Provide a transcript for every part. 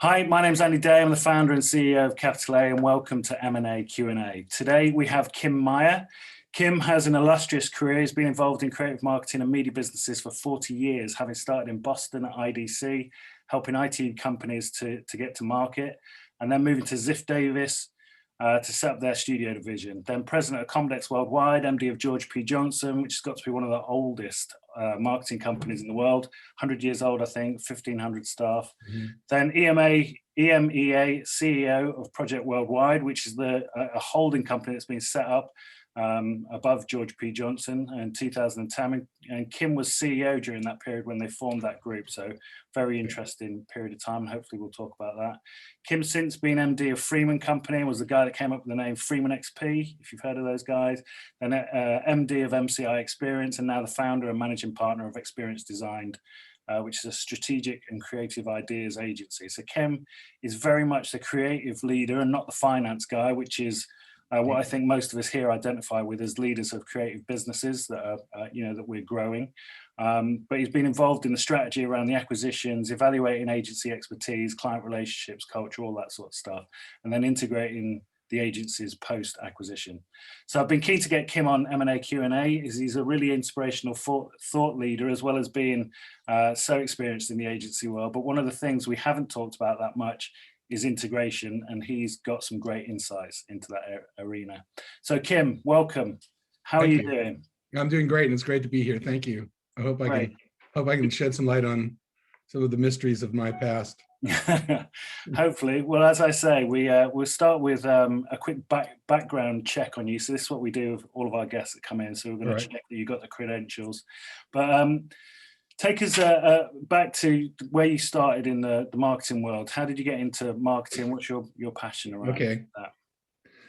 Hi, my name's Andy Day. I'm the founder and CEO of Capital A, and welcome to M&A Q&A. Today we have Kim Mhyre. Kim has an illustrious career. He's been involved in creative marketing and media businesses for 40 years, having started in Boston at IDC, helping IT companies to get to market, and then moving to Ziff Davis to set up their studio division. Then president of Comdex Worldwide, MD of George P. Johnson, which has got to be one of the oldest marketing companies in the world, 100 years old, I think, 1,500 staff. Then EMEA CEO of Project Worldwide, which is a holding company that's been set up above George P. Johnson in 2010. And Kim was CEO during that period when they formed that group. So very interesting period of time. Hopefully we'll talk about that. Kim's since been MD of Freeman Company, was the guy that came up with the name Freeman XP, if you've heard of those guys. Then MD of MCI Experience, and now the founder and managing partner of Experience Designed, which is a strategic and creative ideas agency. So Kim is very much the creative leader and not the finance guy, which is what I think most of us here identify with as leaders of creative businesses that are, that we're growing. But he's been involved in the strategy around the acquisitions, evaluating agency expertise, client relationships, culture, all that sort of stuff, and then integrating the agency's post-acquisition. So I've been keen to get Kim on M&A Q&A. He's a really inspirational thought leader, as well as being so experienced in the agency world. But one of the things we haven't talked about that much is integration, and he's got some great insights into that arena. So Kim, welcome. How are you doing? I'm doing great, and it's great to be here. Thank you. I hope I can shed some light on some of the mysteries of my past. Hopefully. Well, as I say, we'll start with a quick background check on you. So this is what we do with all of our guests that come in. So we're going to check that you've got the credentials. But take us back to where you started in the marketing world. How did you get into marketing? What's your passion around that?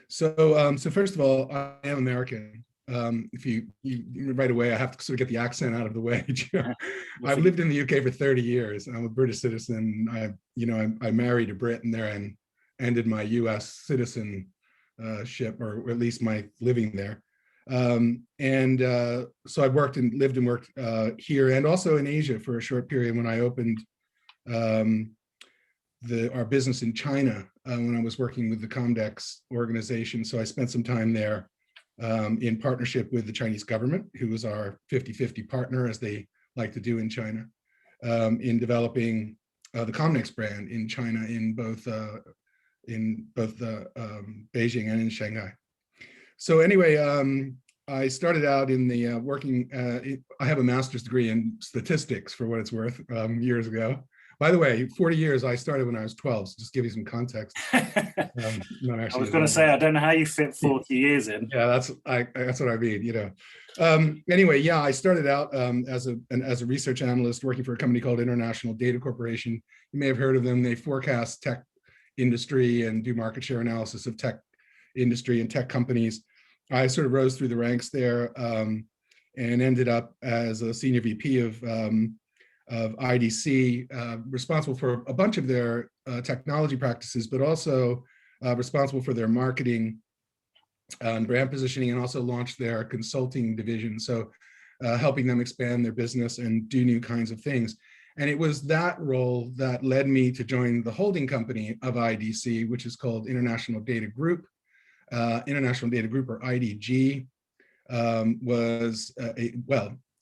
So first of all, I am American. If you right away, I have to sort of get the accent out of the way. I've lived in the UK for 30 years. I'm a British citizen. I married a Brit and there and ended my US citizenship, or at least my living there. So I've lived and worked here and also in Asia for a short period when I opened our business in China when I was working with the Comdex organization. So I spent some time there in partnership with the Chinese government, who was our 50-50 partner, as they like to do in China, in developing the Comdex brand in China, in both Beijing and in Shanghai. So anyway, I started out in the working, I have a master's degree in statistics, for what it's worth, years ago. By the way, 40 years, I started when I was 12, so just give you some context. I was going to say, I don't know how you fit 40 years in. Yeah, that's what I mean, Anyway, yeah, I started out as a research analyst working for a company called International Data Corporation. You may have heard of them. They forecast tech industry and do market share analysis of tech industry and tech companies. I sort of rose through the ranks there and ended up as a senior VP of IDC, responsible for a bunch of their technology practices, but also responsible for their marketing and brand positioning, and also launched their consulting division. So helping them expand their business and do new kinds of things. And it was that role that led me to join the holding company of IDC, which is called International Data Group. International Data Group, or IDG,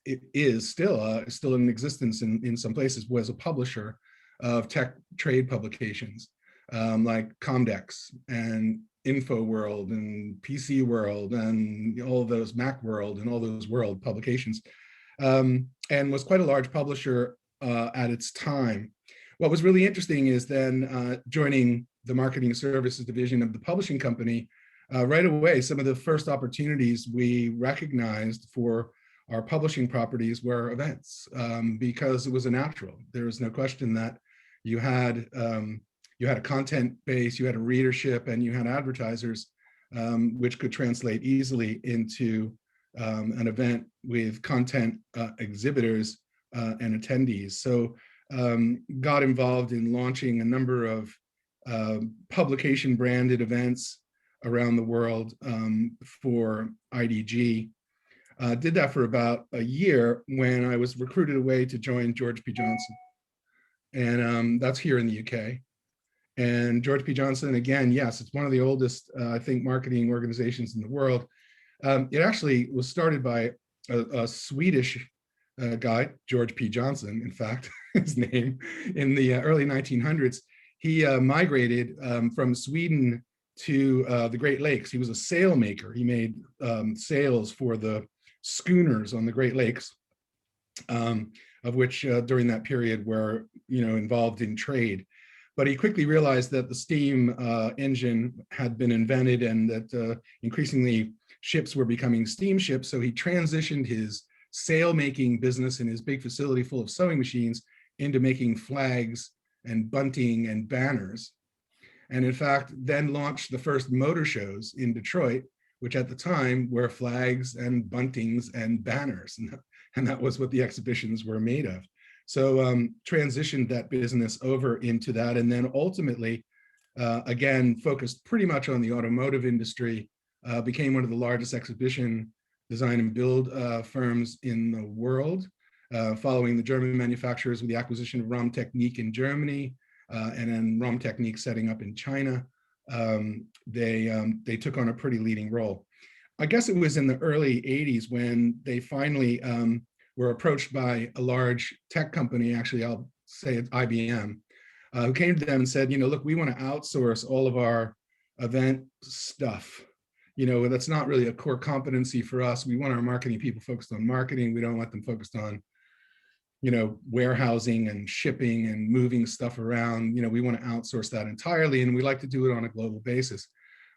it is still in existence in some places, was a publisher of tech trade publications like Comdex and InfoWorld and PC World and all of those, Mac World and all those world publications, and was quite a large publisher at its time. What was really interesting is then joining the marketing services division of the publishing company. Right away, some of the first opportunities we recognized for our publishing properties were events, because it was a natural. There was no question that you had a content base, you had a readership, and you had advertisers, which could translate easily into an event with content exhibitors and attendees. So got involved in launching a number of publication branded events around the world for IDG. Did that for about a year when I was recruited away to join George P. Johnson. And that's here in the UK. And George P. Johnson, again, yes, it's one of the oldest, I think, marketing organizations in the world. It actually was started by a Swedish guy, George P. Johnson, in fact, his name, in the early 1900s. He migrated from Sweden to the Great Lakes. He was a sail maker. He made sails for the schooners on the Great Lakes, of which during that period were, involved in trade. But he quickly realized that the steam engine had been invented and that increasingly ships were becoming steamships. So he transitioned his sail making business in his big facility full of sewing machines into making flags and bunting and banners. And in fact, then launched the first motor shows in Detroit, which at the time were flags and buntings and banners. And that was what the exhibitions were made of. So transitioned that business over into that, and then ultimately, again, focused pretty much on the automotive industry, became one of the largest exhibition design and build firms in the world, following the German manufacturers with the acquisition of Technique in Germany, and then Technique setting up in China. They took on a pretty leading role. I guess it was in the early 80s when they finally were approached by a large tech company, actually I'll say it's IBM, who came to them and said, look, we want to outsource all of our event stuff. That's not really a core competency for us. We want our marketing people focused on marketing. We don't want them focused on, warehousing and shipping and moving stuff around. We want to outsource that entirely, and we like to do it on a global basis,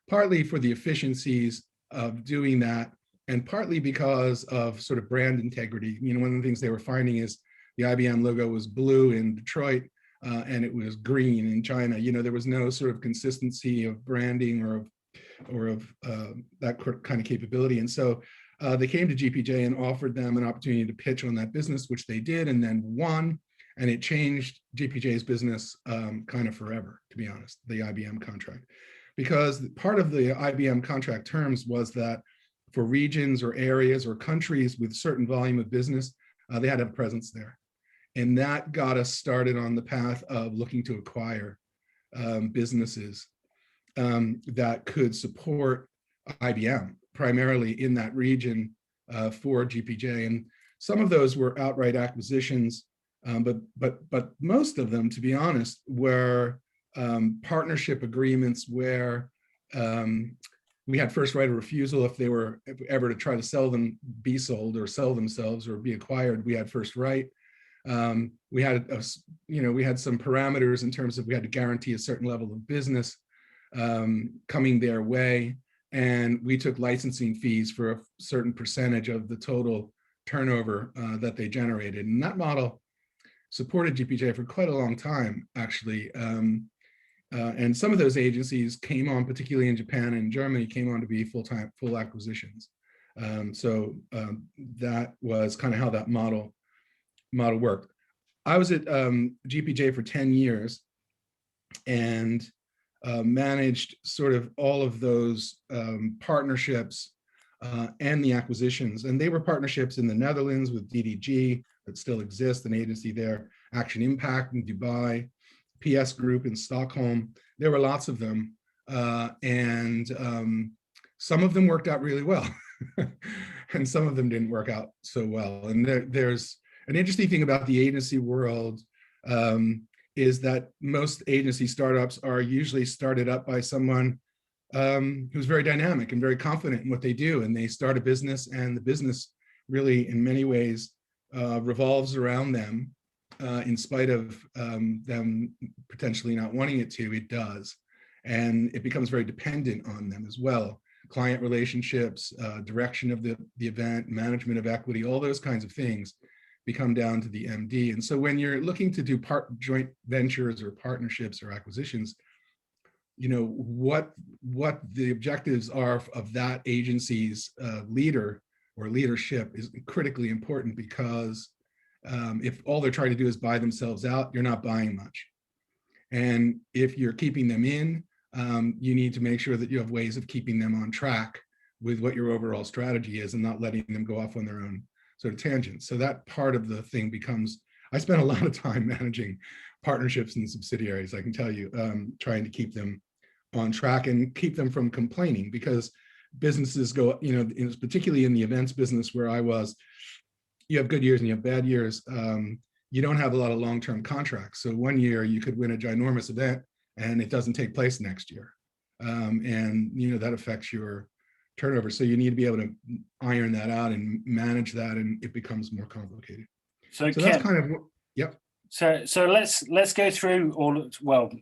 partly for the efficiencies of doing that, and partly because of sort of brand integrity. One of the things they were finding is the IBM logo was blue in Detroit and it was green in China. There was no sort of consistency of branding or of that kind of capability. And so they came to GPJ and offered them an opportunity to pitch on that business, which they did and then won. And it changed GPJ's business kind of forever, to be honest, the IBM contract. Because part of the IBM contract terms was that for regions or areas or countries with certain volume of business, they had to have a presence there. And that got us started on the path of looking to acquire businesses that could support IBM, primarily in that region for GPJ. And some of those were outright acquisitions, but most of them, to be honest, were partnership agreements where we had first right of refusal if they were ever to try to sell them, be sold or sell themselves or be acquired. We had first right. We had some parameters in terms of we had to guarantee a certain level of business coming their way, and we took licensing fees for a certain percentage of the total turnover that they generated. And that model supported GPJ for quite a long time, actually. And some of those agencies came on, particularly in Japan and Germany, came on to be full acquisitions. So that was kind of how that model worked. I was at GPJ for 10 years and managed sort of all of those partnerships and the acquisitions. And they were partnerships in the Netherlands with DDG that still exists, an agency there, Action Impact in Dubai, PS Group in Stockholm. There were lots of them. And some of them worked out really well. And some of them didn't work out so well. And there's an interesting thing about the agency world is that most agency startups are usually started up by someone who's very dynamic and very confident in what they do. And they start a business, and the business really, in many ways, revolves around them. In spite of them potentially not wanting it to, it does. And it becomes very dependent on them as well. Client relationships, direction of the event, management of equity, all those kinds of things become down to the MD. And so when you're looking to do joint ventures or partnerships or acquisitions, what the objectives are of that agency's leader or leadership is critically important, because if all they're trying to do is buy themselves out, you're not buying much. And if you're keeping them in, you need to make sure that you have ways of keeping them on track with what your overall strategy is and not letting them go off on their own sort of tangents. So that part of the thing becomes I spent a lot of time managing partnerships and subsidiaries, I can tell you, trying to keep them on track and keep them from complaining, because businesses go, particularly in the events business where I was, you have good years and you have bad years. You don't have a lot of long-term contracts. So one year you could win a ginormous event and it doesn't take place next year. And that affects your turnover. So you need to be able to iron that out and manage that, and it becomes more complicated. So that's kind of, yep. So let's go through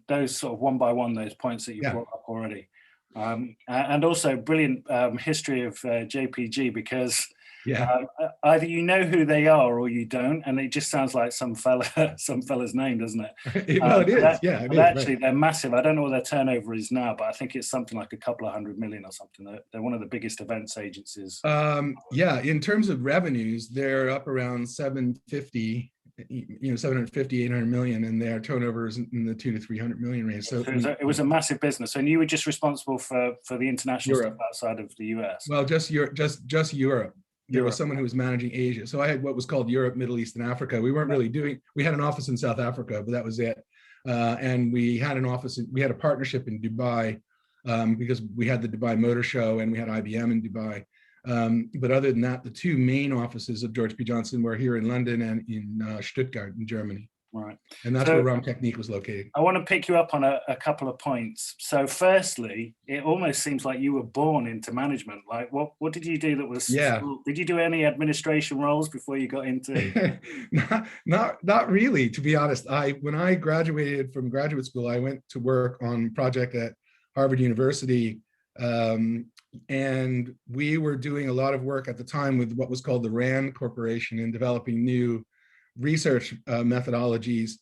those sort of one by one, those points that you brought up already. And also brilliant history of JPG, because either you know who they are or you don't, and it just sounds like some fella's name, doesn't it? Well, it is. Actually, they're massive. I don't know what their turnover is now, but I think it's something like a couple of 100 million or something. They're one of the biggest events agencies. In terms of revenues, they're up around 750, 800 million, and their turnover is in the 200 to 300 million range. So it was a massive business, and you were just responsible for the international stuff outside of the US. Well, just Europe. There was someone who was managing Asia. So I had what was called Europe, Middle East, and Africa. We weren't really we had an office in South Africa, but that was it. And we had we had a partnership in Dubai, because we had the Dubai Motor Show and we had IBM in Dubai. But other than that, the two main offices of George P. Johnson were here in London and in Stuttgart in Germany. Right. And that's where ROM Technique was located. I want to pick you up on a couple of points. So firstly, it almost seems like you were born into management. Like what did you do that was, did you do any administration roles before you got into? not really, to be honest. When I graduated from graduate school, I went to work on a project at Harvard University. And we were doing a lot of work at the time with what was called the RAND Corporation in developing new research methodologies.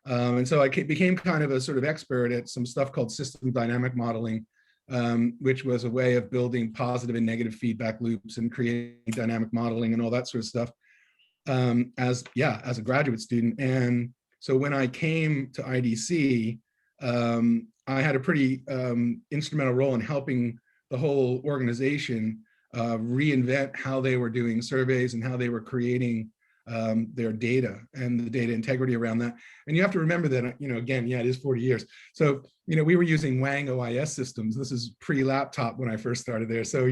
And so I became kind of a sort of expert at some stuff called system dynamic modeling, which was a way of building positive and negative feedback loops and creating dynamic modeling and all that sort of stuff as a graduate student. And so when I came to IDC, I had a pretty instrumental role in helping the whole organization reinvent how they were doing surveys and how they were creating their data and the data integrity around that. And you have to remember that, again, it is 40 years. So, we were using Wang OIS systems. This is pre-laptop when I first started there. So,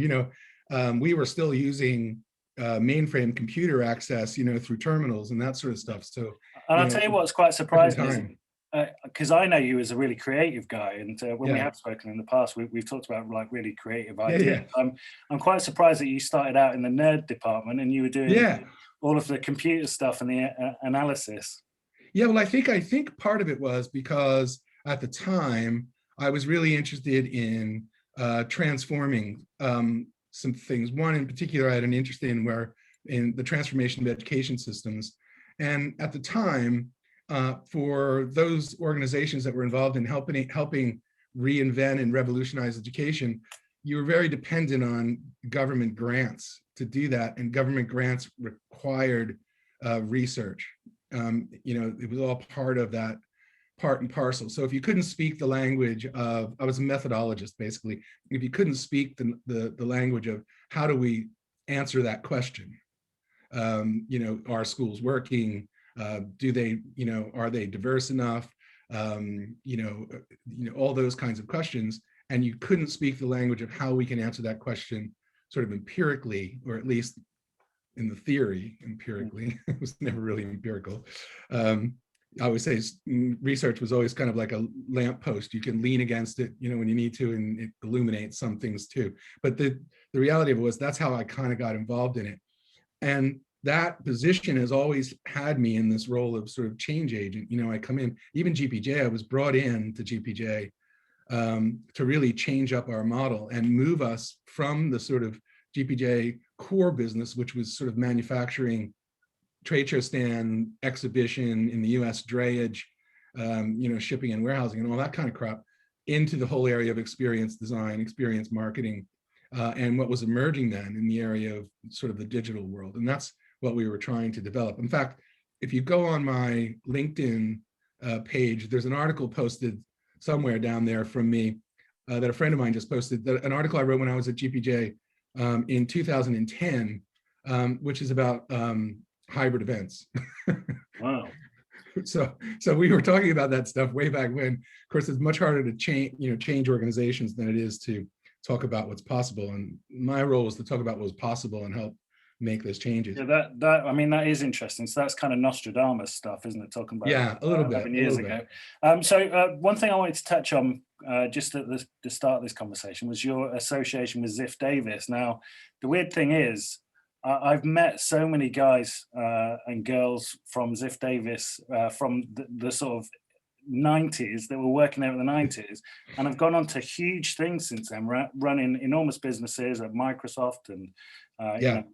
we were still using mainframe computer access, through terminals and that sort of stuff. So, and I'll tell you what's quite surprising, because I know you as a really creative guy, and when we have spoken in the past, we've talked about like really creative ideas. I'm quite surprised that you started out in the nerd department and you were doing all of the computer stuff and the analysis. Yeah, well, I think part of it was because at the time I was really interested in transforming some things. One in particular I had an interest in the transformation of education systems. And at the time, for those organizations that were involved in helping reinvent and revolutionize education, you were very dependent on government grants to do that, and government grants required research. It was all part of that, part and parcel. So if you couldn't speak the language of, I was a methodologist basically, if you couldn't speak the language of how do we answer that question, are schools working? Do they, are they diverse enough? All those kinds of questions. And you couldn't speak the language of how we can answer that question sort of empirically, or at least in the theory, empirically. It was never really empirical. I would say research was always kind of like a lamppost. You can lean against it, when you need to, and it illuminates some things too. But the reality of it was that's how I kind of got involved in it. And that position has always had me in this role of sort of change agent. I come in, even GPJ, I was brought in to GPJ to really change up our model and move us from the sort of GPJ core business, which was sort of manufacturing, trade show stand, exhibition in the US, drayage, shipping and warehousing and all that kind of crap, into the whole area of experience design, experience marketing, and what was emerging then in the area of sort of the digital world. And that's what we were trying to develop. In fact, if you go on my LinkedIn page, there's an article posted somewhere down there from me that a friend of mine just posted, an article I wrote when I was at GPJ in 2010, which is about hybrid events. Wow. So we were talking about that stuff way back when. Of course, it's much harder to change organizations than it is to talk about what's possible. And my role was to talk about what was possible and help make those changes. Yeah, that I mean, that is interesting. So that's kind of Nostradamus stuff, isn't it? Talking about Yeah, a little bit, 11 years ago. One thing I wanted to touch on just at the start of this conversation was your association with Ziff Davis. Now, the weird thing is, I've met so many guys and girls from Ziff Davis from the sort of 90s that were working there in the 90s, and I've gone on to huge things since then, running enormous businesses at Microsoft and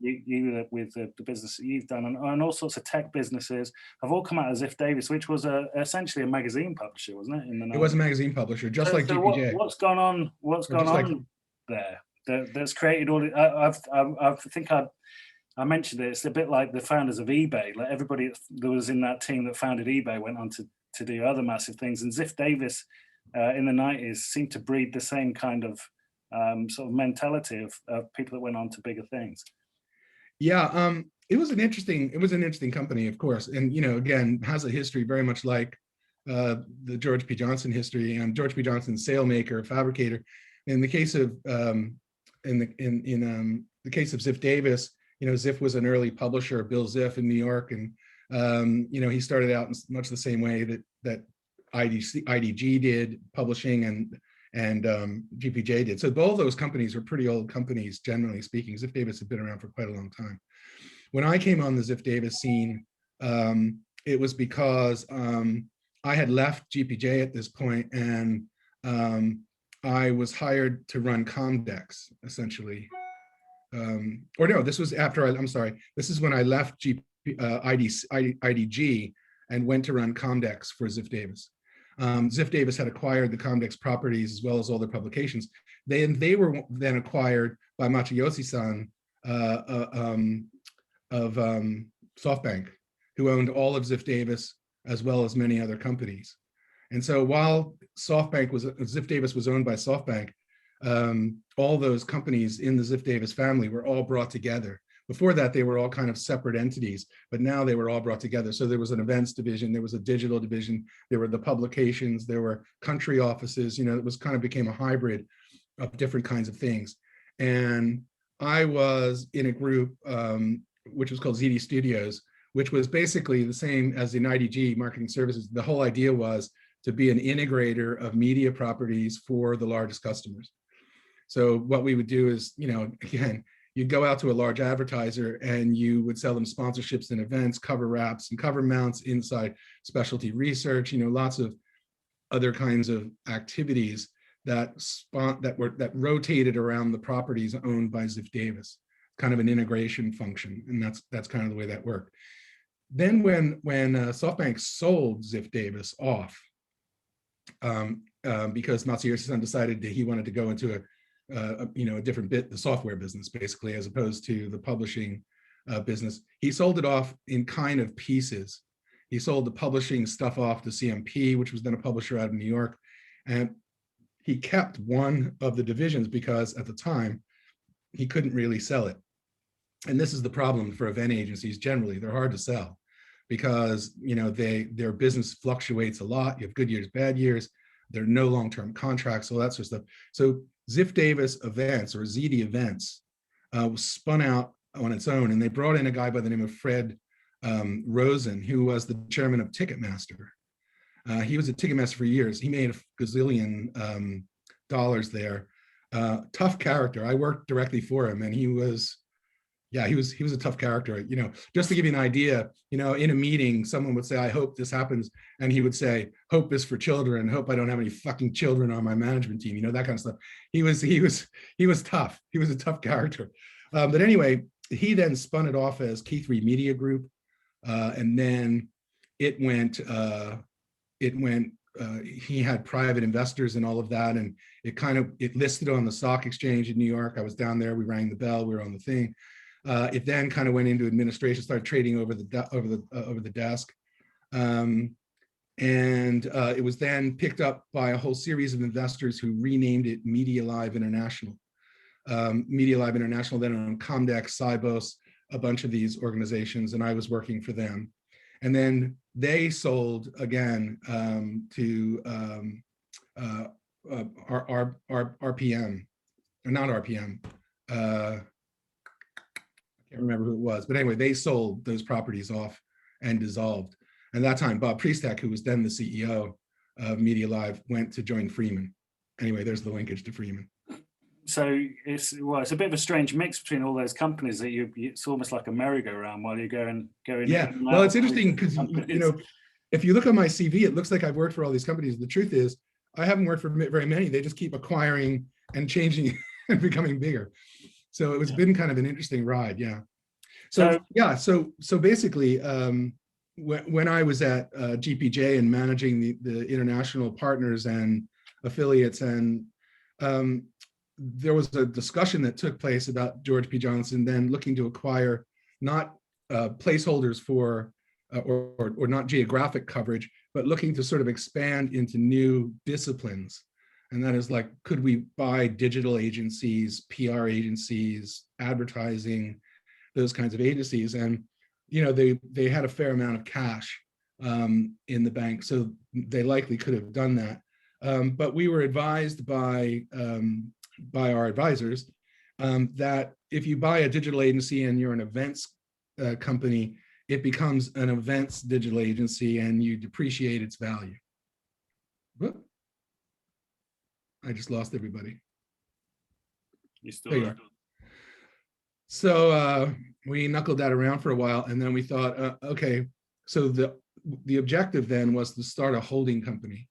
you with the business that you've done, and all sorts of tech businesses have all come out of Ziff Davis, which was essentially a magazine publisher, wasn't it? It was a magazine publisher, just like GPJ. What's gone on? What's gone on there that's created all? I think I mentioned it. It's a bit like the founders of eBay. Like everybody that was in that team that founded eBay went on to do other massive things, and Ziff Davis in the 90s seemed to breed the same kind of sort of mentality of people that went on to bigger things. Yeah, it was an interesting company, of course, and again has a history very much like the George P. Johnson history. George P. Johnson, sailmaker, fabricator. In the case of the case of Ziff Davis, Ziff was an early publisher, Bill Ziff in New York, and he started out in much the same way that IDG did, publishing, and GPJ did. So both those companies were pretty old companies, generally speaking. Ziff Davis had been around for quite a long time. When I came on the Ziff Davis scene, it was because I had left GPJ at this point, and I was hired to run Comdex, essentially. Or no, this was after I'm sorry. This is when I left IDG and went to run Comdex for Ziff Davis. Ziff Davis had acquired the Comdex properties as well as all their publications. They were then acquired by Machiyoshi-san of SoftBank, who owned all of Ziff Davis as well as many other companies. And so while Ziff Davis was owned by SoftBank, all those companies in the Ziff Davis family were all brought together. Before that, they were all kind of separate entities, but now they were all brought together. So there was an events division, there was a digital division, there were the publications, there were country offices, it was kind of became a hybrid of different kinds of things. And I was in a group which was called ZD Studios, which was basically the same as in IDG Marketing Services. The whole idea was to be an integrator of media properties for the largest customers. So what we would do is, again, you'd go out to a large advertiser and you would sell them sponsorships and events, cover wraps and cover mounts, inside specialty research, lots of other kinds of activities that rotated around the properties owned by Ziff Davis, kind of an integration function, and that's kind of the way that worked. Then when SoftBank sold Ziff Davis off, because Matsuyoshi-san decided that he wanted to go into a different bit, the software business, basically, as opposed to the publishing business. He sold it off in kind of pieces. He sold the publishing stuff off to CMP, which was then a publisher out of New York. And he kept one of the divisions because at the time, he couldn't really sell it. And this is the problem for event agencies generally. They're hard to sell because their business fluctuates a lot. You have good years, bad years. There are no long-term contracts, all that sort of stuff. So Ziff Davis Events, or ZD Events, was spun out on its own, and they brought in a guy by the name of Fred Rosen, who was the chairman of Ticketmaster. He was at Ticketmaster for years. He made a gazillion dollars there. Tough character. I worked directly for him, and he was a tough character. Just to give you an idea, in a meeting, someone would say, "I hope this happens," and he would say, "Hope is for children. Hope I don't have any fucking children on my management team." That kind of stuff. He was tough. He was a tough character. But anyway, he then spun it off as Key3 Media Group, and then it went. He had private investors and all of that, and it listed on the stock exchange in New York. I was down there. We rang the bell. We were on the thing. It then kind of went into administration, started trading over the desk, and it was then picked up by a whole series of investors who renamed it Media Live International. Media Live International then owned Comdex, Cybos, a bunch of these organizations, and I was working for them. And then they sold again to RPM, or not RPM. I can't remember who it was, but anyway, they sold those properties off and dissolved. And that time, Bob Priestak, who was then the CEO of Media Live, went to join Freeman. Anyway, there's the linkage to Freeman. So it's a bit of a strange mix between all those companies that it's almost like a merry-go-round while you're going. Yeah, well, it's interesting because if you look on my CV, it looks like I've worked for all these companies. The truth is, I haven't worked for very many. They just keep acquiring and changing and becoming bigger. So it's been kind of an interesting ride. Yeah. So basically, when I was at GPJ and managing the international partners and affiliates, and there was a discussion that took place about George P. Johnson then looking to acquire not placeholders for or not geographic coverage, but looking to sort of expand into new disciplines. And that is like, could we buy digital agencies, PR agencies, advertising, those kinds of agencies? And they had a fair amount of cash in the bank, so they likely could have done that. But we were advised by our advisors that if you buy a digital agency and you're an events company, it becomes an events digital agency and you depreciate its value. Whoop. I just lost everybody. You still there? So we knuckled that around for a while, and then we thought, okay, so the objective then was to start a holding company.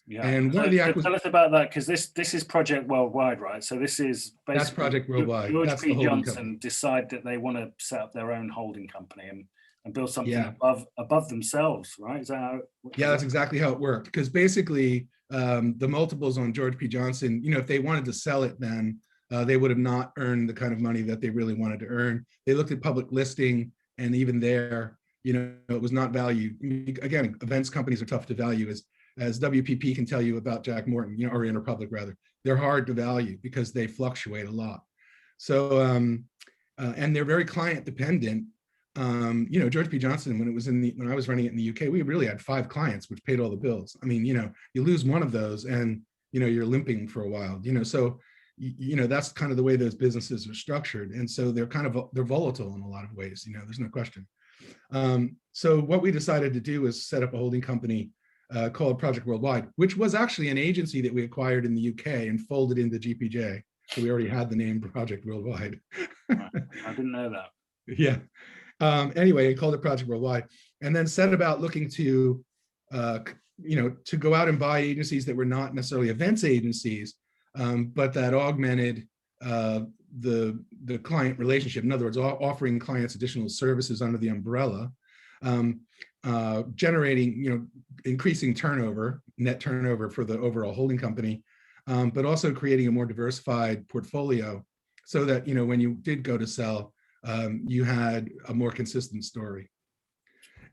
Yeah, and tell us about that, because this is Project Worldwide, right? So this is basically that's Project Worldwide. George That's P. the holding Johnson company. decide that they want to set up their own holding company and build something above themselves, right? Is that how? Yeah, that's exactly how it worked. Because basically, the multiples on George P. Johnson, if they wanted to sell it, then they would have not earned the kind of money that they really wanted to earn. They looked at public listing, and even there, it was not valued. Again, events companies are tough to value, as WPP can tell you about Jack Morton, or Interpublic rather. They're hard to value because they fluctuate a lot. So, and they're very client dependent. George P. Johnson, when I was running it in the UK, we really had 5 clients which paid all the bills. I mean, you lose one of those and you're limping for a while. So that's kind of the way those businesses are structured, and so they're volatile in a lot of ways. There's no question. So what we decided to do is set up a holding company called Project Worldwide, which was actually an agency that we acquired in the UK and folded into GPJ. So we already had the name Project Worldwide. I didn't know that. Yeah. Anyway, called it Project Worldwide, and then set about looking to, to go out and buy agencies that were not necessarily events agencies, but that augmented the client relationship. In other words, offering clients additional services under the umbrella, generating, increasing turnover, net turnover for the overall holding company, but also creating a more diversified portfolio so that, when you did go to sell, you had a more consistent story.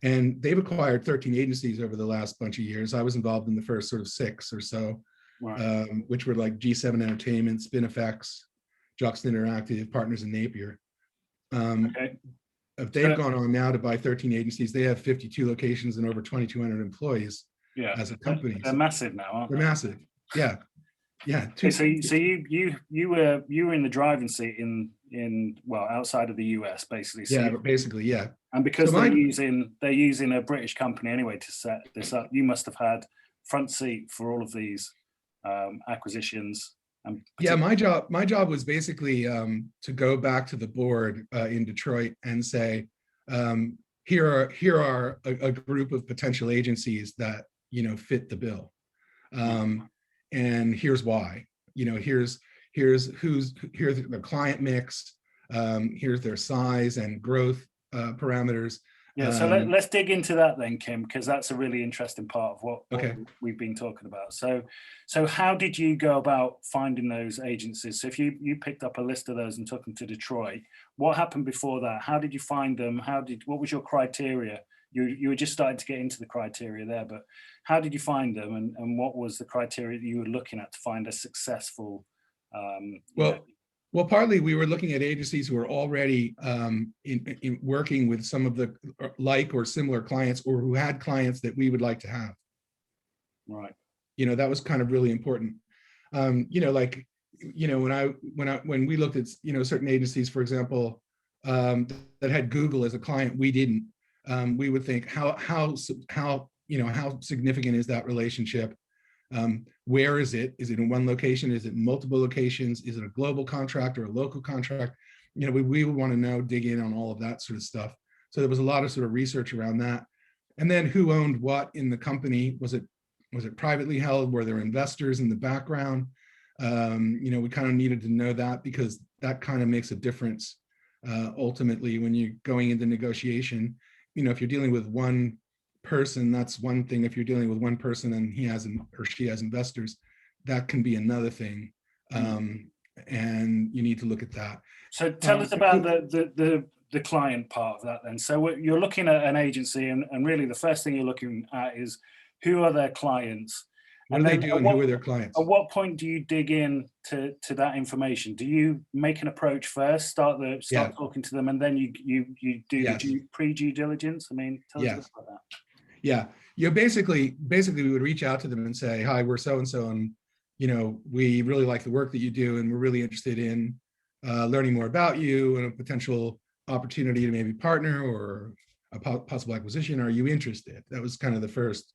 And they've acquired 13 agencies over the last bunch of years. I was involved in the first sort of 6 or so, wow. Which were like G7 Entertainment, SpinFX, Juxta Interactive, Partners in Napier. Okay. If they've gone on now to buy 13 agencies, they have 52 locations and over 2,200 employees as a company. They're massive now, aren't they? They're massive. Yeah. Yeah. Okay, so you were in the driving seat in outside of the US, basically. So yeah, basically, yeah. And because they're using a British company anyway to set this up, you must have had front seat for all of these acquisitions. Yeah, my job was basically to go back to the board in Detroit and say, here are a group of potential agencies that fit the bill, and here's why. Here's the client mix, here's their size and growth parameters. Yeah, so let's dig into that then, Kim, because that's a really interesting part of what we've been talking about. So how did you go about finding those agencies? So if you picked up a list of those and took them to Detroit, what happened before that? How did you find them? What was your criteria? You were just starting to get into the criteria there, but how did you find them, and what was the criteria that you were looking at to find a successful? Well, Well, partly we were looking at agencies who were already in working with some of the like or similar clients, or who had clients that we would like to have. Right. That was kind of really important. Like, when we looked at, certain agencies, for example, that had Google as a client, we didn't. We would think how significant is that relationship? Where is it? Is it in one location? Is it in multiple locations? Is it a global contract or a local contract? We would want to know, dig in on all of that sort of stuff. So there was a lot of sort of research around that. And then who owned what in the company? Was it privately held? Were there investors in the background? We kind of needed to know that, because that kind of makes a difference ultimately when you're going into negotiation. If you're dealing with one person, that's one thing. If you're dealing with one person and he has or she has investors, that can be another thing. And you need to look at that. So tell us about the client part of that then. So you're looking at an agency, and really the first thing you're looking at is who are their clients? What do they do, and who are their clients? At what point do you dig in to that information? Do you make an approach first, start talking to them, and then you do the pre-due diligence? I mean, tell us about that. Yeah, basically we would reach out to them and say, hi, we're so-and-so, and we really like the work that you do, and we're really interested in learning more about you and a potential opportunity to maybe partner or a possible acquisition. Are you interested? That was kind of the first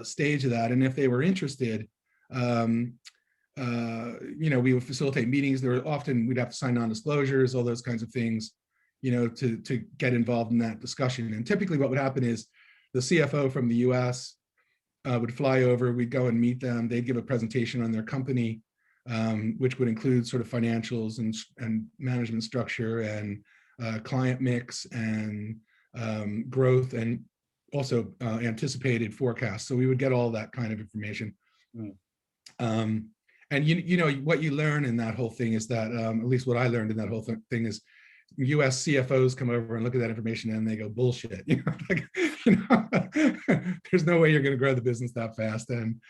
stage of that. And if they were interested, we would facilitate meetings. We'd have to sign non-disclosures, all those kinds of things, to get involved in that discussion. And typically what would happen is the CFO from the US would fly over, we'd go and meet them. They'd give a presentation on their company, which would include sort of financials and management structure and client mix and growth, and also anticipated forecasts. So we would get all that kind of information. And what you learn in that whole thing is that, at least what I learned in that whole thing is, US CFOs come over and look at that information and they go, bullshit. There's no way you're going to grow the business that fast and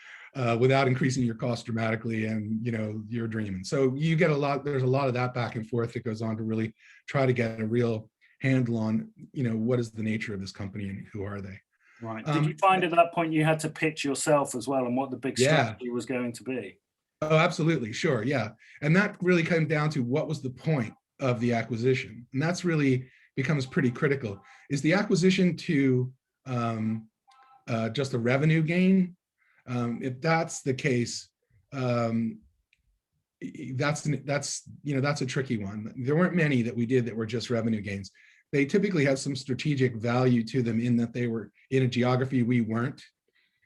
without increasing your costs dramatically, and you're dreaming. So you get there's a lot of that back and forth that goes on to really try to get a real handle on, what is the nature of this company and who are they? Right. Did you find at that point you had to pitch yourself as well, and what the big strategy was going to be? Oh, absolutely. Sure. Yeah. And that really came down to what was the point of the acquisition. And that's really becomes pretty critical. Is the acquisition to just a revenue gain? If that's the case, that's a tricky one. There weren't many that we did that were just revenue gains. They typically have some strategic value to them, in that they were in a geography we weren't.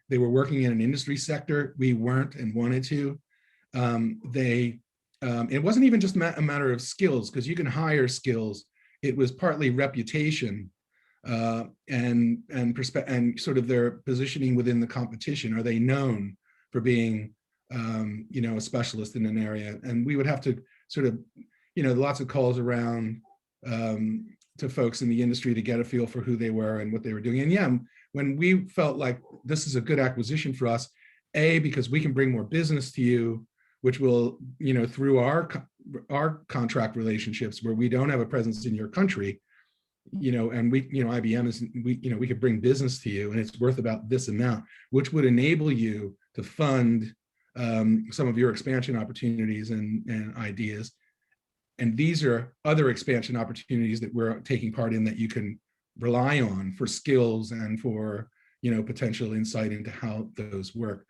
They were working in an industry sector we weren't and wanted to. It wasn't even just a matter of skills, because you can hire skills. It was partly reputation and sort of their positioning within the competition. Are they known for being a specialist in an area? And we would have to sort of, lots of calls around to folks in the industry to get a feel for who they were and what they were doing. And when we felt like this is a good acquisition for us, because we can bring more business to you, which will, through our contract relationships where we don't have a presence in your country, and IBM is, we could bring business to you and it's worth about this amount, which would enable you to fund some of your expansion opportunities and ideas. And these are other expansion opportunities that we're taking part in that you can rely on for skills and for, potential insight into how those work.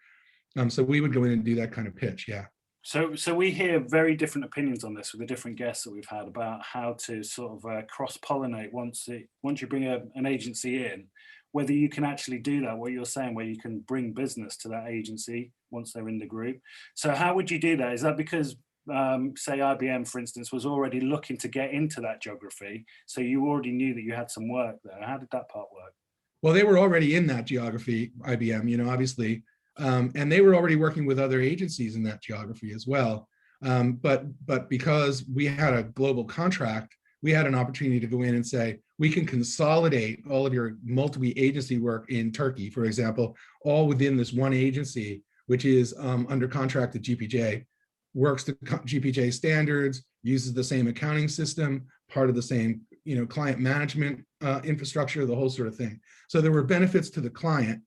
So we would go in and do that kind of pitch. Yeah. So we hear very different opinions on this with the different guests that we've had about how to sort of cross-pollinate once you bring an agency in, whether you can actually do that, what you're saying, where you can bring business to that agency once they're in the group. So how would you do that? Is that because, say IBM, for instance, was already looking to get into that geography, so you already knew that you had some work there? How did that part work? Well, they were already in that geography, IBM, obviously. And they were already working with other agencies in that geography as well. But because we had a global contract, we had an opportunity to go in and say, we can consolidate all of your multi-agency work in Turkey, for example, all within this one agency, which is under contract at GPJ, works to GPJ standards, uses the same accounting system, part of the same, client management infrastructure, the whole sort of thing. So there were benefits to the client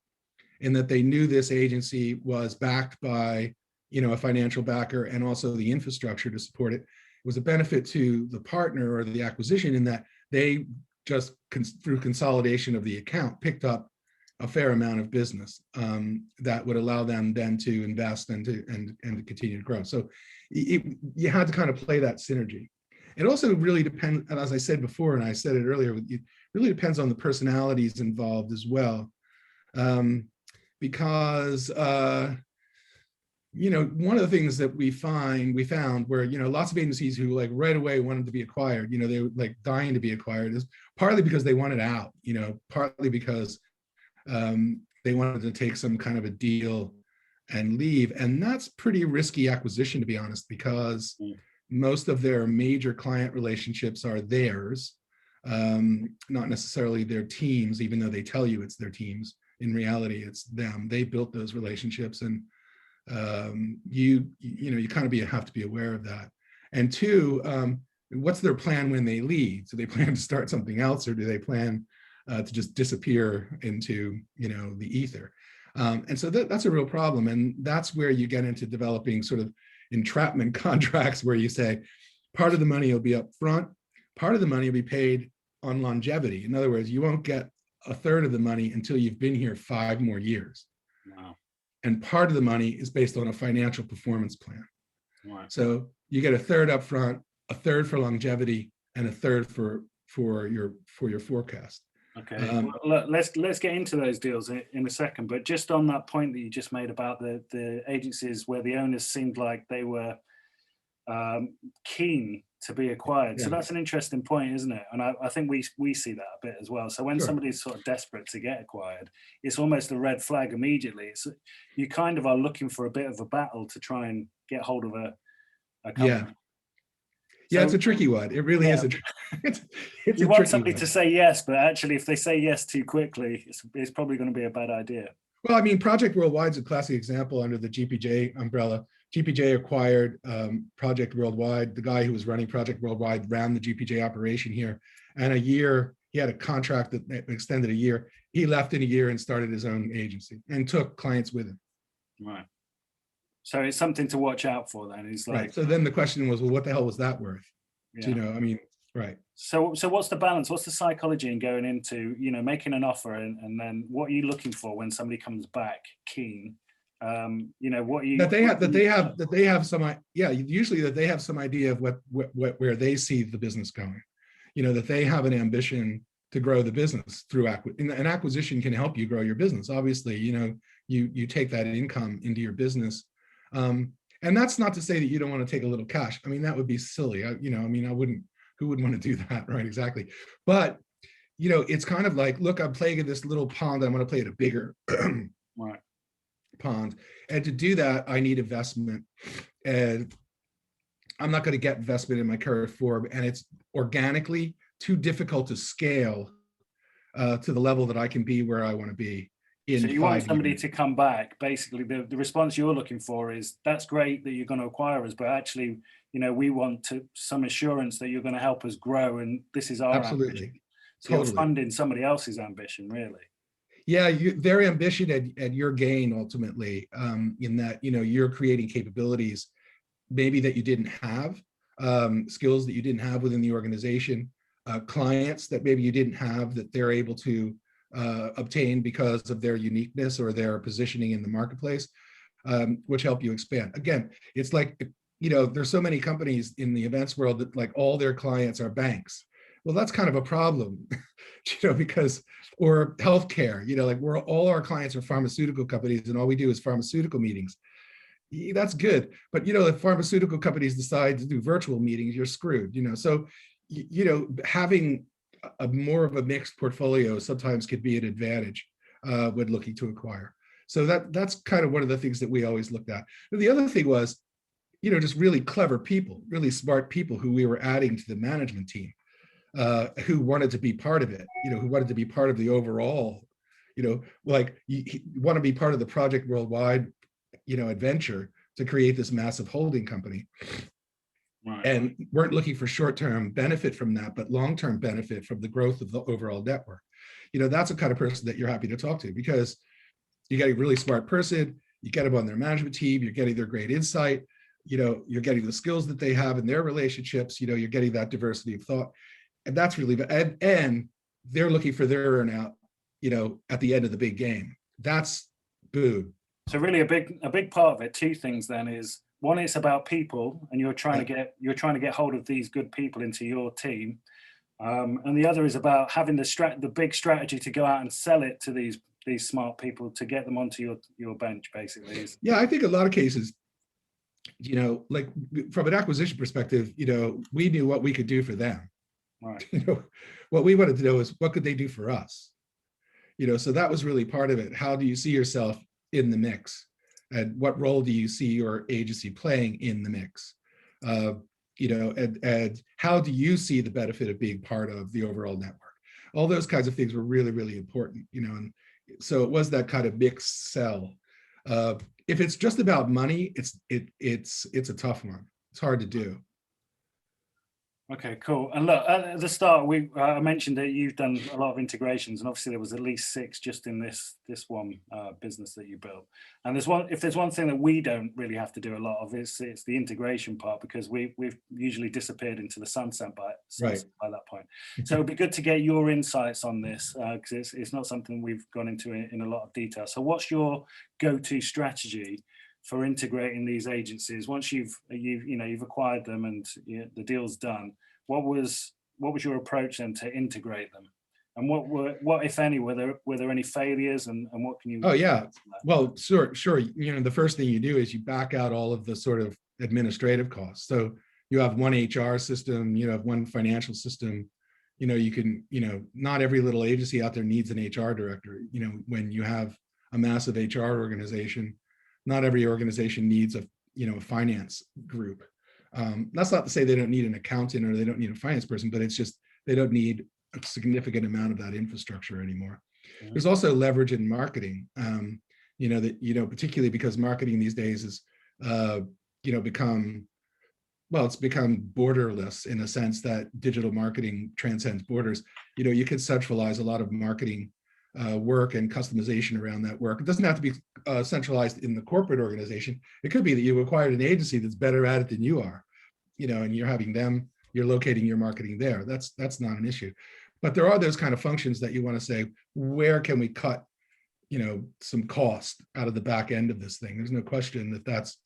in that they knew this agency was backed by, a financial backer and also the infrastructure to support it. It was a benefit to the partner or the acquisition in that they just through consolidation of the account picked up a fair amount of business that would allow them then to invest and to continue to grow. So you had to kind of play that synergy. It also really depends, and as I said before, and I said it earlier, it really depends on the personalities involved as well, because one of the things that we found where, lots of agencies who like right away wanted to be acquired, they were like dying to be acquired, is partly because they wanted out, partly because they wanted to take some kind of a deal and leave. And that's pretty risky acquisition, to be honest, because most of their major client relationships are theirs, not necessarily their teams, even though they tell you it's their teams. In reality, it's them. They built those relationships, and you kind of have to be aware of that. And two, what's their plan when they leave? Do they plan to start something else, or do they plan to just disappear into the ether? And so that's a real problem, and that's where you get into developing sort of entrapment contracts, where you say part of the money will be up front, part of the money will be paid on longevity. In other words, you won't get a third of the money until you've been here 5 more years. Wow. And part of the money is based on a financial performance plan. Right. So you get a third up front, a third for longevity, and a third for your forecast. Okay, well, let's get into those deals in a second. But just on that point that you just made about the agencies where the owners seemed like they were keen to be acquired. Yeah. So that's an interesting point, isn't it? And I think we see that a bit as well. So when somebody's sort of desperate to get acquired, it's almost a red flag immediately. It's, you kind of are looking for a bit of a battle to try and get hold of a company. Yeah. Yeah, so, it's a tricky one. It really is. It's you want somebody to say yes, but actually, if they say yes too quickly, it's probably going to be a bad idea. Well, I mean, Project Worldwide is a classic example under the GPJ umbrella. GPJ acquired Project Worldwide. The guy who was running Project Worldwide ran the GPJ operation here. And he had a contract that extended a year. He left in a year and started his own agency and took clients with him. Right. So it's something to watch out for then. He's like, right. So then the question was, well, what the hell was that worth? Yeah. I mean, right. So what's the balance? What's the psychology in going into, making an offer and then what are you looking for when somebody comes back keen? What you that they have some usually that they have some idea of where they see the business going. That they have an ambition to grow the business through an acquisition can help you grow your business. Obviously, you take that income into your business. And that's not to say that you don't want to take a little cash. I mean, that would be silly. Who would want to do that, right? Exactly. But, it's kind of like, look, I'm playing in this little pond. I'm going to play at a bigger right. pond. And to do that, I need investment. And I'm not going to get investment in my current form. And it's organically too difficult to scale to the level that I can be where I want to be. So you want somebody to come back. Basically, the response you're looking for is, that's great that you're going to acquire us, but actually, we want some assurance that you're going to help us grow, and this is our ambition. So you're funding somebody else's ambition, really. Yeah, their ambition and your gain ultimately, in that you're creating capabilities maybe that you didn't have, skills that you didn't have within the organization, clients that maybe you didn't have that they're able to obtain because of their uniqueness or their positioning in the marketplace, which help you expand. Again, it's like, there's so many companies in the events world that like all their clients are banks. Well, that's kind of a problem, because, or healthcare, like all our clients are pharmaceutical companies and all we do is pharmaceutical meetings. That's good. But, if pharmaceutical companies decide to do virtual meetings, you're screwed, So, having a more of a mixed portfolio sometimes could be an advantage when looking to acquire. So that's kind of one of the things that we always looked at. And the other thing was, just really clever people, really smart people who we were adding to the management team, who wanted to be part of it, who wanted to be part of the overall, like you want to be part of the Project Worldwide, adventure to create this massive holding company. Right. and weren't looking for short-term benefit from that, but long-term benefit from the growth of the overall network. That's the kind of person that you're happy to talk to, because you get a really smart person, you get them on their management team, you're getting their great insight, you're getting the skills that they have in their relationships, you're getting that diversity of thought. And that's really, and they're looking for their earnout, at the end of the big game. That's boom. So really a big part of it, two things then is, one, it's about people, and you're trying to get hold of these good people into your team. And the other is about having the big strategy to go out and sell it to these smart people to get them onto your bench, basically. Yeah, I think a lot of cases, like from an acquisition perspective, we knew what we could do for them. Right. What we wanted to know is what could they do for us? So that was really part of it. How do you see yourself in the mix? And what role do you see your agency playing in the mix? And how do you see the benefit of being part of the overall network? All those kinds of things were really, really important, and so it was that kind of mixed sell. If it's just about money, it's a tough one. It's hard to do. Okay, cool. And look, at the start, I mentioned that you've done a lot of integrations, and obviously there was at least 6 just in this one business that you built. And if there's one thing that we don't really have to do a lot of, it's the integration part, because we've usually disappeared into the sunset by that point. So it'd be good to get your insights on this, because it's not something we've gone into in a lot of detail. So what's your go-to strategy for integrating these agencies once you've acquired them and the deal's done? What was your approach then to integrate them, and what if any were there any failures, and what can you? Oh yeah, well, sure. The first thing you do is you back out all of the sort of administrative costs. So you have one HR system, you have one financial system. You can, not every little agency out there needs an HR director. When you have a massive HR organization, not every organization needs a finance group. That's not to say they don't need an accountant or they don't need a finance person, but it's just they don't need a significant amount of that infrastructure anymore. Mm-hmm. There's also leverage in marketing, particularly because marketing these days is, it's become borderless in a sense that digital marketing transcends borders. You can centralize a lot of marketing work and customization around that work. It doesn't have to be centralized in the corporate organization. It could be that you acquired an agency that's better at it than you are, and you're locating your marketing there. That's not an issue. But there are those kind of functions that you want to say, where can we cut, some cost out of the back end of this thing? There's no question that that's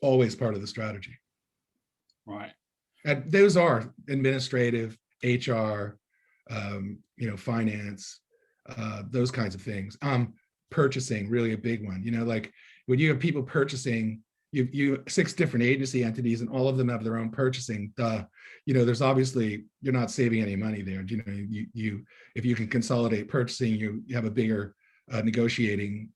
always part of the strategy. Right. And those are administrative, HR, finance, those kinds of things. Purchasing, really a big one. Like when you have people purchasing, you 6 different agency entities and all of them have their own purchasing. There's obviously, you're not saving any money there. If you can consolidate purchasing, you have a bigger negotiating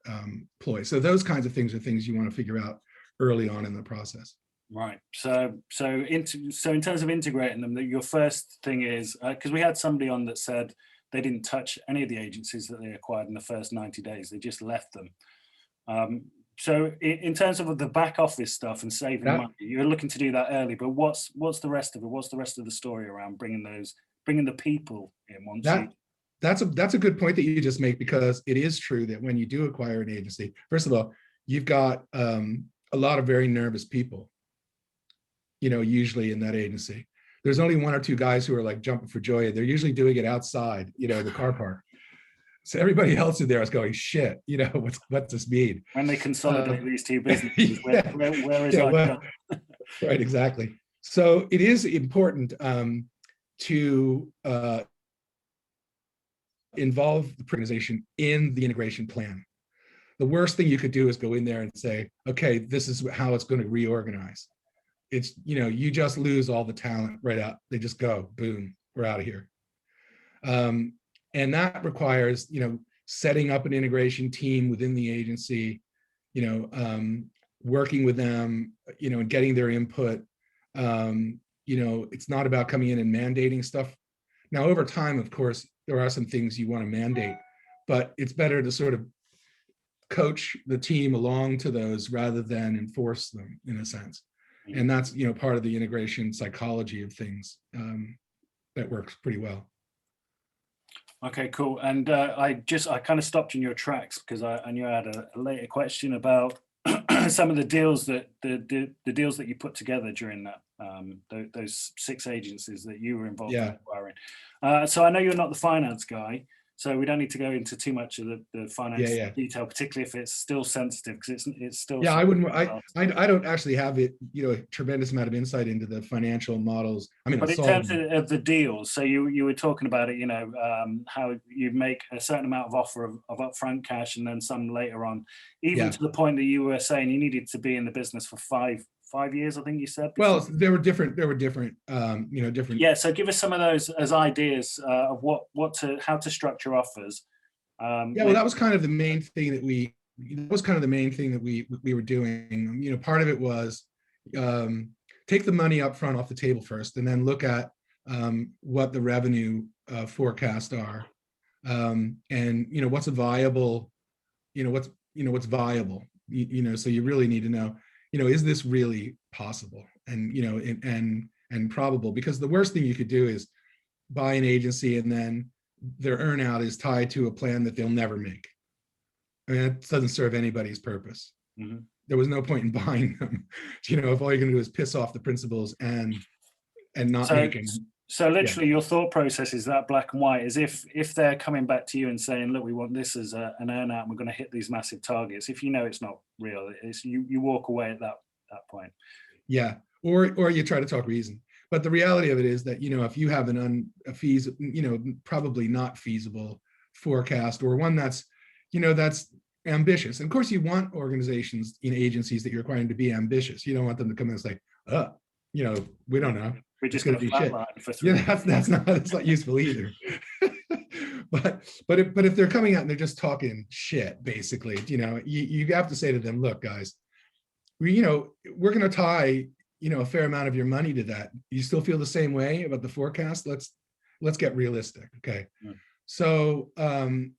ploy. So those kinds of things are things you want to figure out early on in the process. Right. So in terms of integrating them, your first thing is, because we had somebody on that said they didn't touch any of the agencies that they acquired in the first 90 days. They just left them. So in terms of the back office stuff and saving money, you're looking to do that early, but what's the rest of it? What's the rest of the story around bringing the people in? That's a good point that you just make, because it is true that when you do acquire an agency, first of all, you've got a lot of very nervous people, usually in that agency. There's only 1 or 2 guys who are like jumping for joy. They're usually doing it outside, the car park. So everybody else in there is going, shit, what's this mean? When they consolidate these 2 businesses, where is our Right, exactly. So it is important to involve the organization in the integration plan. The worst thing you could do is go in there and say, okay, this is how it's going to reorganize. It's, you just lose all the talent right out. They just go, boom, we're out of here. And that requires, setting up an integration team within the agency, working with them, and getting their input. It's not about coming in and mandating stuff. Now, over time, of course, there are some things you want to mandate, but it's better to sort of coach the team along to those rather than enforce them, in a sense. And that's, part of the integration psychology of things that works pretty well. Okay, cool. And I kind of stopped in your tracks because I knew I had a later question about some of the deals that the deals that you put together during that those 6 agencies that you were involved in acquiring. So I know you're not the finance guy, so we don't need to go into too much of the finance detail, particularly if it's still sensitive, because it's still. Yeah, I wouldn't. I don't actually have it. A tremendous amount of insight into the financial models. I mean, but in terms of the deals, so you were talking about it. How you make a certain amount of offer of upfront cash and then some later on, even to the point that you were saying you needed to be in the business for 5 years, I think you said. Well, there were different. Different. Yeah. So give us some of those as ideas of how to structure offers. Well, that was kind of the main thing that we. That was kind of the main thing that we were doing. Part of it was take the money up front off the table first, and then look at what the revenue forecasts are, and what's a viable, what's viable. So you really need to know, is this really possible, and and probable? Because the worst thing you could do is buy an agency and then their earnout is tied to a plan that they'll never make. I mean, it doesn't serve anybody's purpose. Mm-hmm. There was no point in buying them, if all you're going to do is piss off the principals and not making. So literally, your thought process is that black and white. Is if they're coming back to you and saying, "Look, we want this as an earnout, and we're going to hit these massive targets." If it's not real, it's you walk away at that point. Yeah, or you try to talk reason. But the reality of it is that if you have probably not feasible forecast, or one that's that's ambitious. And of course, you want organizations, agencies that you're acquiring to be ambitious. You don't want them to come in and say, we don't know. We're just going to flatline for 3 years. That's not useful either. but if they're coming out and they're just talking shit, basically, you have to say to them, look, guys, we're going to tie, a fair amount of your money to that. You still feel the same way about the forecast? Let's get realistic. Okay. Mm. So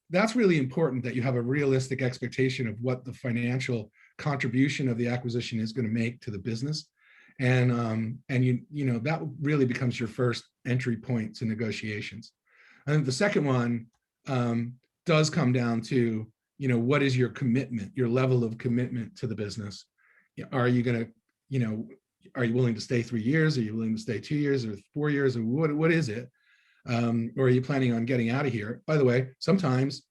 that's really important, that you have a realistic expectation of what the financial contribution of the acquisition is going to make to the business, and that really becomes your first entry point to negotiations. I think the second one does come down to what is your commitment, your level of commitment to the business. Are you going to are you willing to stay 3 years? Are you willing to stay 2 years or 4 years, or what is it? Or are you planning on getting out of here? By the way, sometimes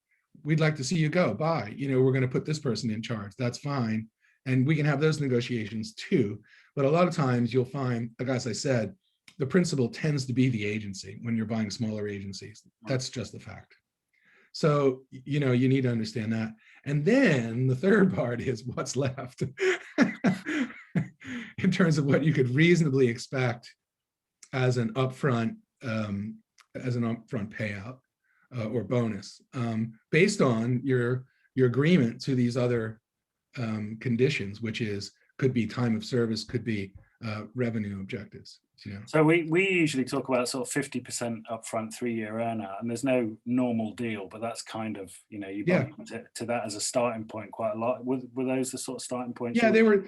we'd like to see you go. Bye. We're going to put this person in charge. That's fine. And we can have those negotiations too. But a lot of times you'll find, like as I said, the principal tends to be the agency when you're buying smaller agencies. That's just a fact. So, you need to understand that. And then the third part is what's left in terms of what you could reasonably expect as an upfront payout or bonus, based on your agreement to these other conditions, which could be time of service, could be revenue objectives. So we usually talk about sort of 50% upfront 3-year earnout, and there's no normal deal, but that's kind of you buy to that as a starting point quite a lot. Were those the sort of starting points? Yeah, there were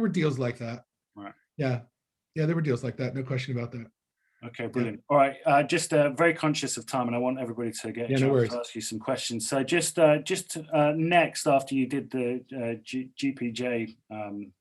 deals like that. Right. Yeah, there were deals like that. No question about that. Okay, brilliant. All right, just very conscious of time, and I want everybody to get a chance to ask you some questions. So just next, after you did the GPJ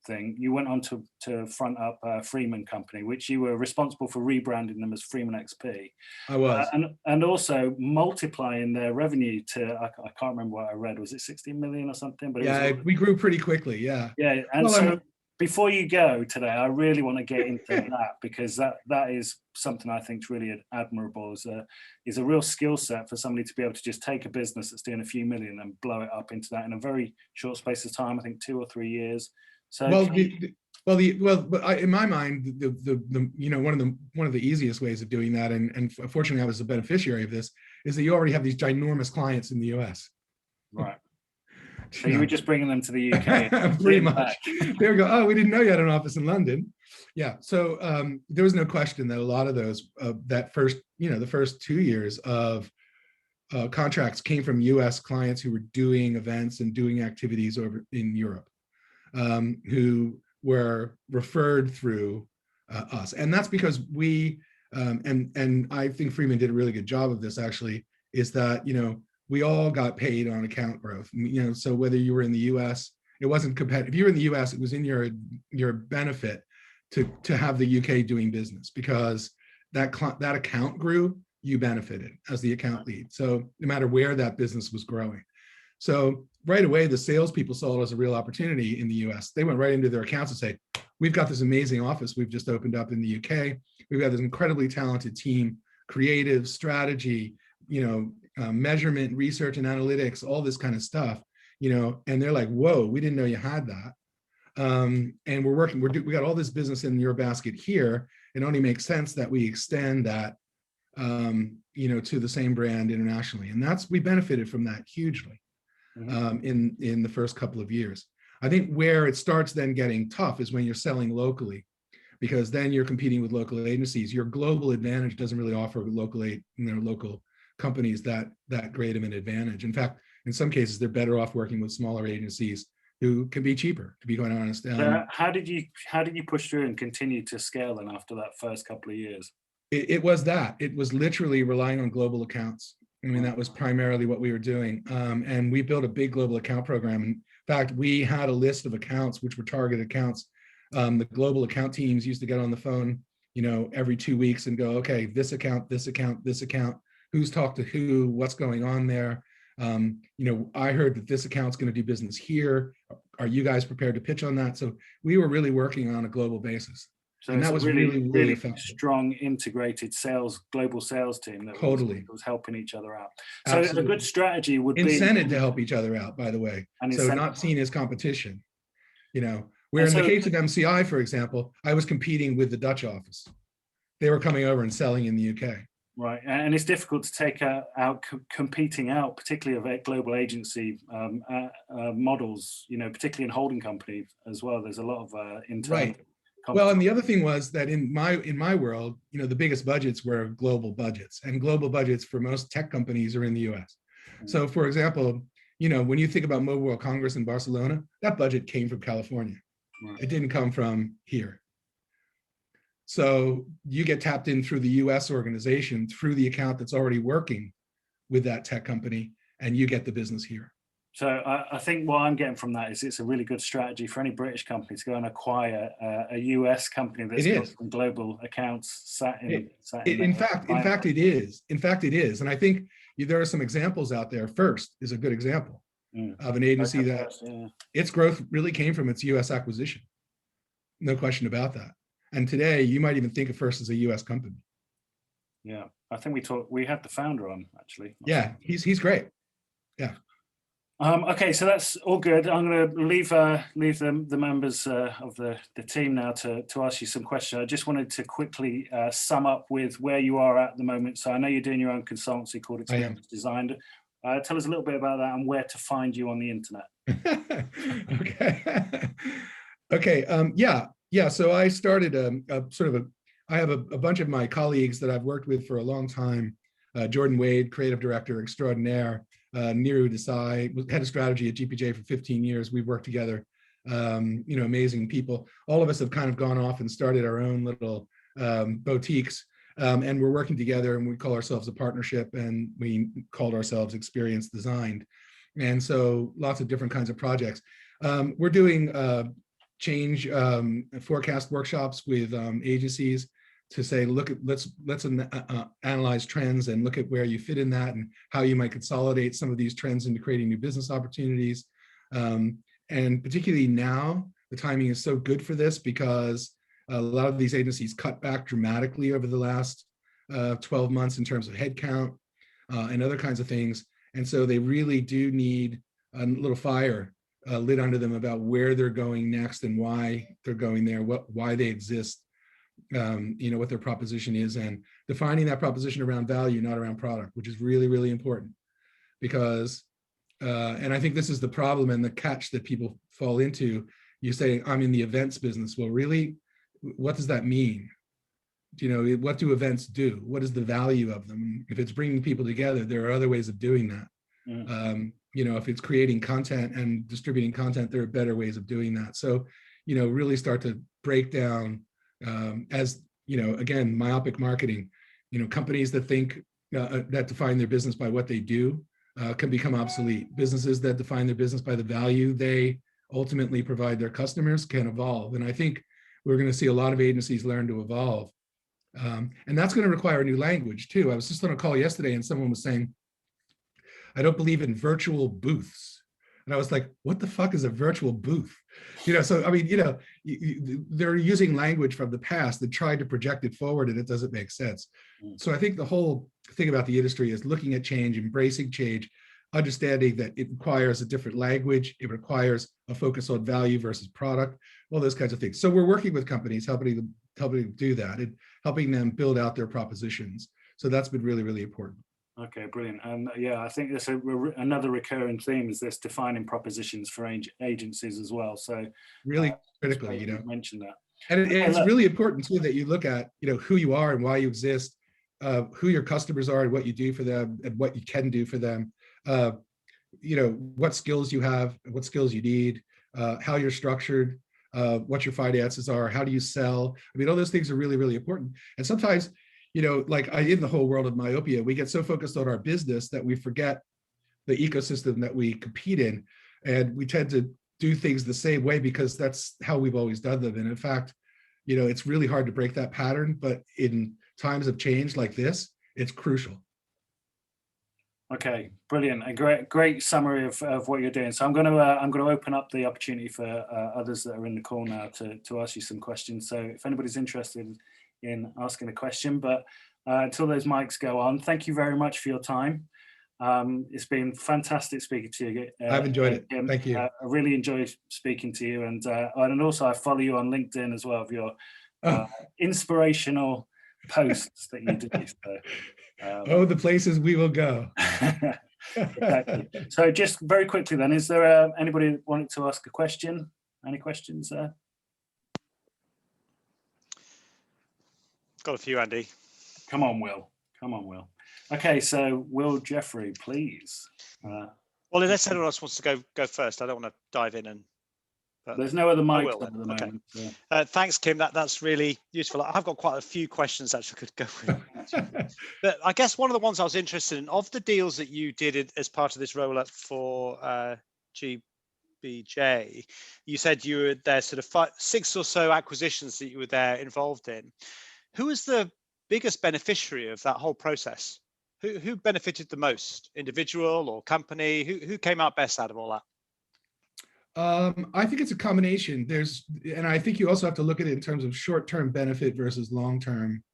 thing, you went on to front up Freeman Company, which you were responsible for rebranding them as Freeman XP. I was. And also multiplying their revenue to, I can't remember what I read, was it 16 million or something? But we grew pretty quickly, yeah. Yeah, and before you go today, I really want to get into that, because that is something I think is really admirable. Is a real skill set for somebody to be able to just take a business that's doing a few million and blow it up into that in a very short space of time. I think 2 or 3 years. So in my mind, one of the easiest ways of doing that, and fortunately I was a beneficiary of this, is that you already have these ginormous clients in the US. Right. So you were just bringing them to the UK. Pretty much. There we go. Oh, we didn't know you had an office in London. Yeah. So there was no question that a lot of those, the first 2 years of contracts came from US clients who were doing events and doing activities over in Europe, who were referred through us. And that's because we, and I think Freeman did a really good job of this actually, is that, we all got paid on account growth. So whether you were in the US, it wasn't competitive. If you were in the US, it was in your benefit to have the UK doing business, because that account grew, you benefited as the account lead. So no matter where that business was growing. So right away, the salespeople saw it as a real opportunity in the US. They went right into their accounts and say, we've got this amazing office we've just opened up in the UK. We've got this incredibly talented team, creative, strategy, measurement, research and analytics, all this kind of stuff, and they're like, whoa, we didn't know you had that. And we got all this business in your basket here. It only makes sense that we extend that, to the same brand internationally. And we benefited from that hugely in the first couple of years. I think where it starts then getting tough is when you're selling locally, because then you're competing with local agencies. Your global advantage doesn't really offer local companies that great of an advantage. In fact, in some cases, they're better off working with smaller agencies who can be cheaper, to be quite honest. How did you push through and continue to scale then after that first couple of years? It was literally relying on global accounts. I mean, that was primarily what we were doing. And we built a big global account program. In fact, we had a list of accounts, which were target accounts. The global account teams used to get on the phone, every 2 weeks and go, okay, this account, this account, this account, who's talked to who, what's going on there. I heard that this account's going to do business here. Are you guys prepared to pitch on that? So we were really working on a global basis. So and that was really effective. Strong integrated global sales team that was helping each other out. So Absolutely. a good strategy would be incented to help each other out, by the way. So not seen as competition, where in the case of MCI, for example, I was competing with the Dutch office. They were coming over and selling in the UK. Right, and it's difficult to take competing out, particularly of global agency models, particularly in holding company as well. There's a lot of internal. Right. Well, and the other thing was that in my world, the biggest budgets were global budgets, and global budgets for most tech companies are in the US. So, for example, when you think about Mobile World Congress in Barcelona, that budget came from California. Right. It didn't come from here. So you get tapped in through the US organization, through the account that's already working with that tech company, and you get the business here. So I think what I'm getting from that is it's a really good strategy for any British company to go and acquire a US company that's got some global accounts in fact, it is. And I think there are some examples out there. First is a good example of an agency that its growth really came from its US acquisition. No question about that. And today, you might even think of First as a U.S. company. Yeah, I think we had the founder on, actually. Yeah, he's great. Yeah. Okay, so that's all good. I'm going to leave the members of the team now to ask you some questions. I just wanted to quickly sum up with where you are at the moment. So I know you're doing your own consultancy called Experience Design. Tell us a little bit about that and where to find you on the internet. Okay. Yeah, so I started I have a bunch of my colleagues that I've worked with for a long time. Jordan Wade, creative director extraordinaire. Niru Desai, head of strategy at GPJ for 15 years. We've worked together, amazing people. All of us have kind of gone off and started our own little boutiques, and we're working together, and we call ourselves a partnership, and we called ourselves Experience Designed. And so lots of different kinds of projects. We're doing change forecast workshops with agencies to say, let's analyze trends and look at where you fit in that and how you might consolidate some of these trends into creating new business opportunities. And particularly now, the timing is so good for this because a lot of these agencies cut back dramatically over the last 12 months in terms of headcount and other kinds of things. And so they really do need a little fire lit under them about where they're going next and why they're going there, why they exist, what their proposition is, and defining that proposition around value, not around product, which is really, really important. Because, and I think this is the problem and the catch that people fall into. You say, I'm in the events business. Well, really, what does that mean? What do events do? What is the value of them? If it's bringing people together, there are other ways of doing that. If it's creating content and distributing content, there are better ways of doing that. So, really start to break down as, again, myopic marketing. Companies that think that define their business by what they do can become obsolete. Businesses that define their business by the value they ultimately provide their customers can evolve. And I think we're going to see a lot of agencies learn to evolve. And that's going to require a new language too. I was just on a call yesterday and someone was saying, I don't believe in virtual booths. And I was like, what the fuck is a virtual booth? So, I mean, they're using language from the past that tried to project it forward and it doesn't make sense. So I think the whole thing about the industry is looking at change, embracing change, understanding that it requires a different language. It requires a focus on value versus product, all those kinds of things. So we're working with companies, helping them do that and helping them build out their propositions. So that's been really, really important. Okay, brilliant. And yeah, I think there's another recurring theme is this defining propositions for agencies as well. So really critical, you mentioned that. And it's really important too that you look at, who you are and why you exist, who your customers are and what you do for them and what you can do for them. What skills you have, what skills you need, how you're structured, what your finances are, how do you sell? I mean, all those things are really, really important. And sometimes, like in the whole world of myopia, we get so focused on our business that we forget the ecosystem that we compete in. And we tend to do things the same way because that's how we've always done them. And in fact, it's really hard to break that pattern, but in times of change like this, it's crucial. Okay, brilliant. A great summary of what you're doing. So I'm going to open up the opportunity for others that are in the call now to ask you some questions. So if anybody's interested in asking a question, but until those mics go on, thank you very much for your time. It's been fantastic speaking to you. I've enjoyed it. Kim. Thank you. I really enjoyed speaking to you, and also I follow you on LinkedIn as well of your inspirational posts that you do. So, the places we will go. Exactly. So just very quickly then, is there anybody wanting to ask a question? Any questions there? Got a few, Andy. Come on, Will. Okay, so Will Jeffrey, please. Well, unless anyone else wants to go first, I don't want to dive in and. There's no other mics at the moment. Okay. Thanks, Kim. That's really useful. I've got quite a few questions that I could go with. But I guess one of the ones I was interested in, of the deals that you did as part of this roll-up for GBJ, you said you were there sort of 6 or so acquisitions that you were there involved in. Who was the biggest beneficiary of that whole process? Who benefited the most? Individual or company? Who came out best out of all that? I think it's a combination. And I think you also have to look at it in terms of short-term benefit versus long-term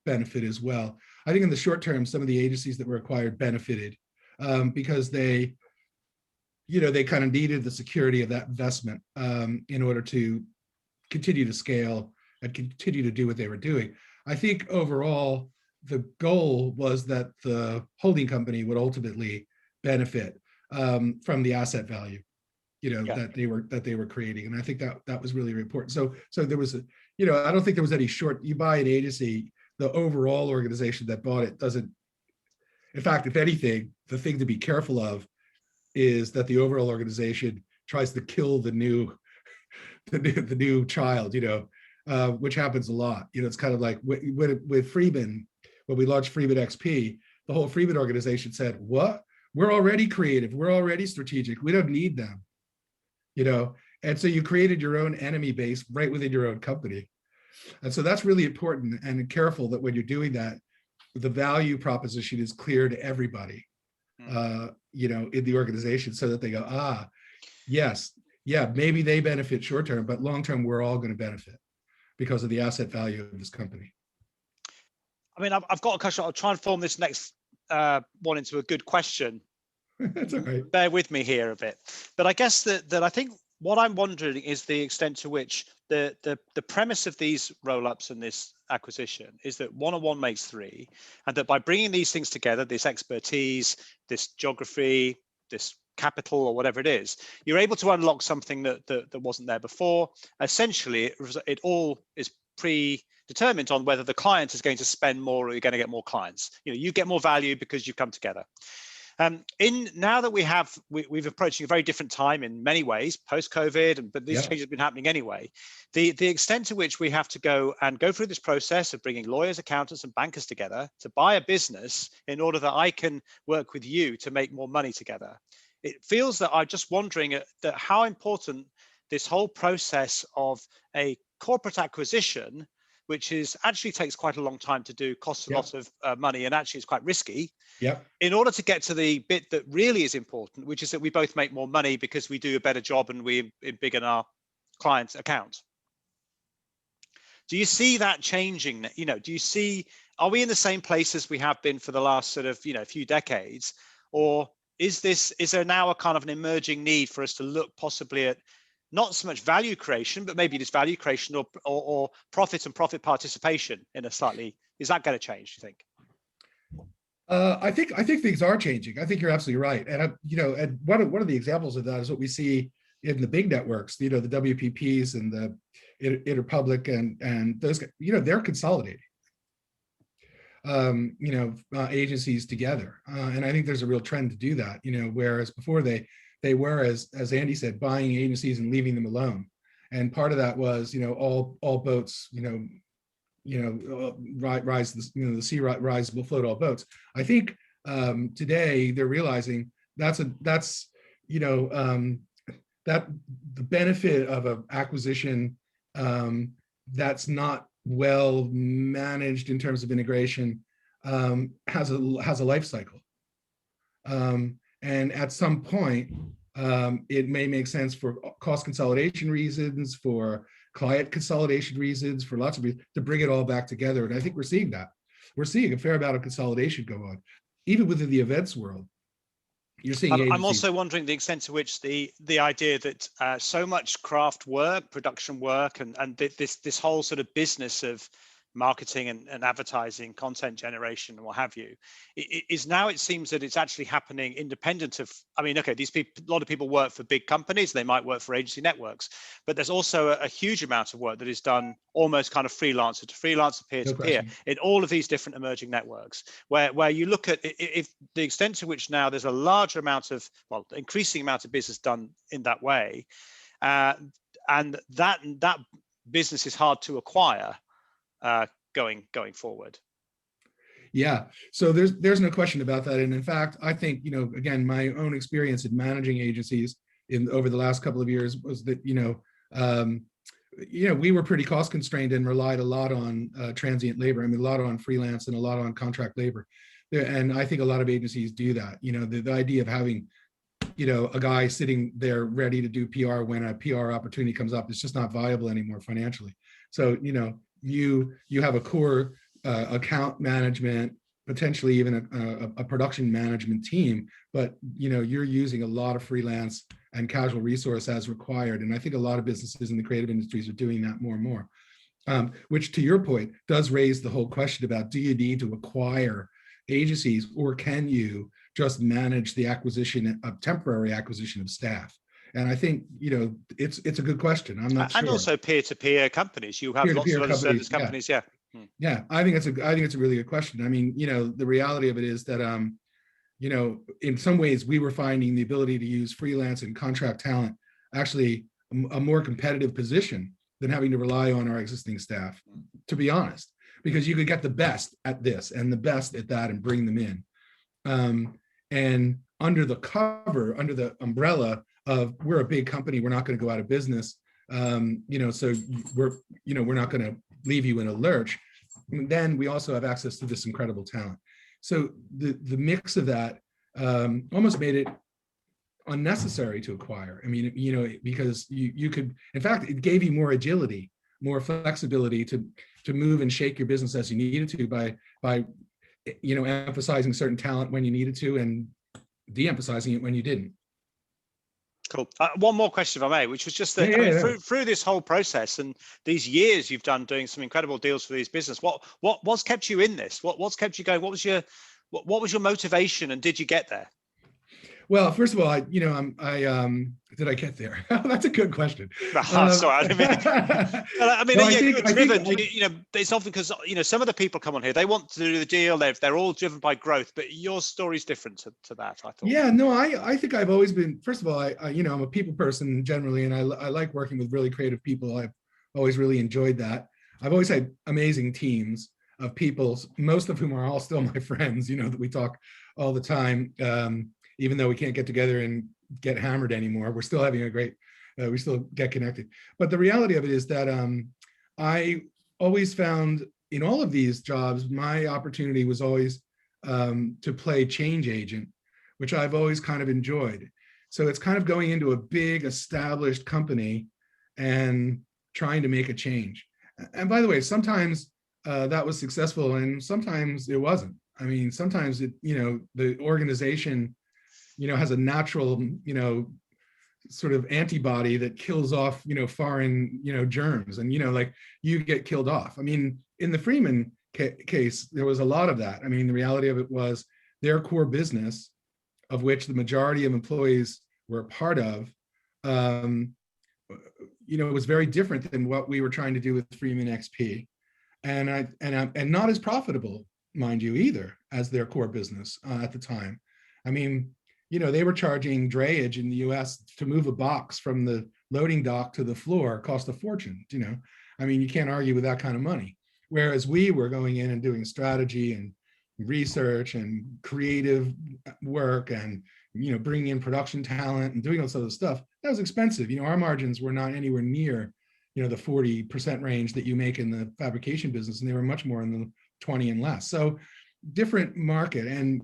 benefit as well. I think in the short term, some of the agencies that were acquired benefited because they kind of needed the security of that investment in order to continue to scale and continue to do what they were doing. I think overall, the goal was that the holding company would ultimately benefit from the asset value. That they were creating, and I think that was really important. So there was I don't think there was any short. You buy an agency, the overall organization that bought it doesn't. In fact, if anything, the thing to be careful of is that the overall organization tries to kill the new child. Which happens a lot. It's kind of like with Freeman, when we launched Freeman XP, the whole Freeman organization said, "What? We're already creative. We're already strategic. We don't need them." And so you created your own enemy base right within your own company. And so that's really important and careful that when you're doing that, the value proposition is clear to everybody, in the organization so that they go, yes, yeah, maybe they benefit short term, but long term, we're all going to benefit because of the asset value of this company. I mean, I've got a question. I'll try and form this next one into a good question. That's all right. Bear with me here a bit, but I guess that I think what I'm wondering is the extent to which the premise of these roll-ups and this acquisition is that 1+1 makes 3, and that by bringing these things together, this expertise, this geography, this capital, or whatever it is, you're able to unlock something that wasn't there before. Essentially, it all is predetermined on whether the client is going to spend more or you're going to get more clients. You get more value because you come together. In now that we've approaching a very different time in many ways, post-COVID, but these changes have been happening anyway. The extent to which we have to go through this process of bringing lawyers, accountants, and bankers together to buy a business in order that I can work with you to make more money together. It feels that I'm just wondering that how important this whole process of a corporate acquisition, which actually takes quite a long time to do, costs a lot of money, and actually is quite risky. In order to get to the bit that really is important, which is that we both make more money because we do a better job and we embiggen our client's account. Do you see that changing? Are we in the same place as we have been for the last sort of, few decades? Or is there now a kind of an emerging need for us to look possibly at not so much value creation, but maybe this value creation or profit and profit participation in a slightly, is that going to change, do you think? I think things are changing. I think you're absolutely right. And and one of the examples of that is what we see in the big networks, the WPPs and the Interpublic and those, they're consolidating, agencies together. And I think there's a real trend to do that, whereas before they were, as Andy said, buying agencies and leaving them alone. And part of that was, all boats, rise, the sea rise will float all boats. I think today they're realizing that the benefit of an acquisition that's not well managed in terms of integration has a life cycle. And at some point, it may make sense for cost consolidation reasons, for client consolidation reasons, for lots of reasons, to bring it all back together. And I think we're seeing that. We're seeing a fair amount of consolidation go on, even within the events world. You're seeing agencies. I'm also wondering the extent to which the idea that so much craft work, production work, and this whole sort of business of marketing and advertising, content generation, and what have you, is now, it seems that it's actually happening independent of, these people, a lot of people work for big companies, they might work for agency networks, but there's also a huge amount of work that is done almost kind of freelancer to freelancer, peer to peer, in all of these different emerging networks, where you look at if the extent to which now there's a larger amount of, increasing amount of business done in that way, and that business is hard to acquire going forward. Yeah, so there's no question about that. And in fact, I think, again, my own experience in managing agencies over the last couple of years was that, we were pretty cost constrained and relied a lot on transient labor. A lot on freelance and a lot on contract labor. And I think a lot of agencies do that. The idea of having, a guy sitting there ready to do PR when a PR opportunity comes up, it's just not viable anymore financially. So, you have a core account management, potentially even a production management team, but you're using a lot of freelance and casual resource as required. And I think a lot of businesses in the creative industries are doing that more and more, which, to your point, does raise the whole question about, do you need to acquire agencies, or can you just manage the temporary acquisition of staff? And I think, it's a good question. I'm not sure. And also peer-to-peer companies. You have lots of other service companies. Yeah. Yeah, I think it's a really good question. The reality of it is that, in some ways we were finding the ability to use freelance and contract talent actually a more competitive position than having to rely on our existing staff, to be honest, because you could get the best at this and the best at that and bring them in. And under the umbrella of, we're a big company, we're not going to go out of business, so we're not going to leave you in a lurch. And then we also have access to this incredible talent. So the mix of that almost made it unnecessary to acquire. Because you could, in fact, it gave you more agility, more flexibility to move and shake your business as you needed to by emphasizing certain talent when you needed to and de-emphasizing it when you didn't. Cool. One more question, if I may, which was just that through this whole process and these years you've done doing some incredible deals for these business, what's kept you in this? What's kept you going? What was your motivation, and did you get there? Well, first of all, did I get there? That's a good question. Sorry, I didn't mean. I mean, well, you're driven. It's often because some of the people come on here, they want to do the deal. They're all driven by growth, but your story's different to that. I thought. Yeah, no, I think I've always been. First of all, I'm a people person generally, and I like working with really creative people. I've always really enjoyed that. I've always had amazing teams of people, most of whom are all still my friends. That we talk all the time. Even though we can't get together and get hammered anymore, we're still having a great, we still get connected. But the reality of it is that I always found in all of these jobs, my opportunity was always to play change agent, which I've always kind of enjoyed. So it's kind of going into a big established company and trying to make a change. And by the way, sometimes that was successful and sometimes it wasn't. I mean, sometimes the organization has a natural, sort of antibody that kills off, foreign, germs, and, like you get killed off. I mean, in the Freeman case, there was a lot of that. I mean, the reality of it was their core business, of which the majority of employees were a part of, was very different than what we were trying to do with Freeman XP, and not as profitable, mind you, either as their core business at the time. I mean, they were charging drayage in the US to move a box from the loading dock to the floor cost a fortune, I mean, you can't argue with that kind of money. Whereas we were going in and doing strategy and research and creative work and, bringing in production talent and doing all this other stuff. That was expensive. Our margins were not anywhere near, the 40% range that you make in the fabrication business. And they were much more in the 20 and less. So different market. And,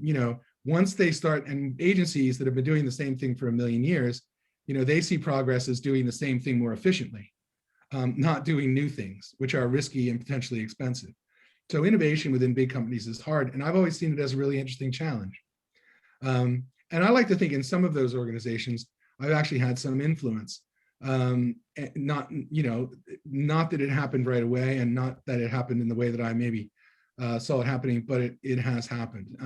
once they start, and agencies that have been doing the same thing for a million years, they see progress as doing the same thing more efficiently, not doing new things, which are risky and potentially expensive. So innovation within big companies is hard. And I've always seen it as a really interesting challenge. And I like to think in some of those organizations, I've actually had some influence. Not that it happened right away and not that it happened in the way that I maybe saw it happening, but it has happened.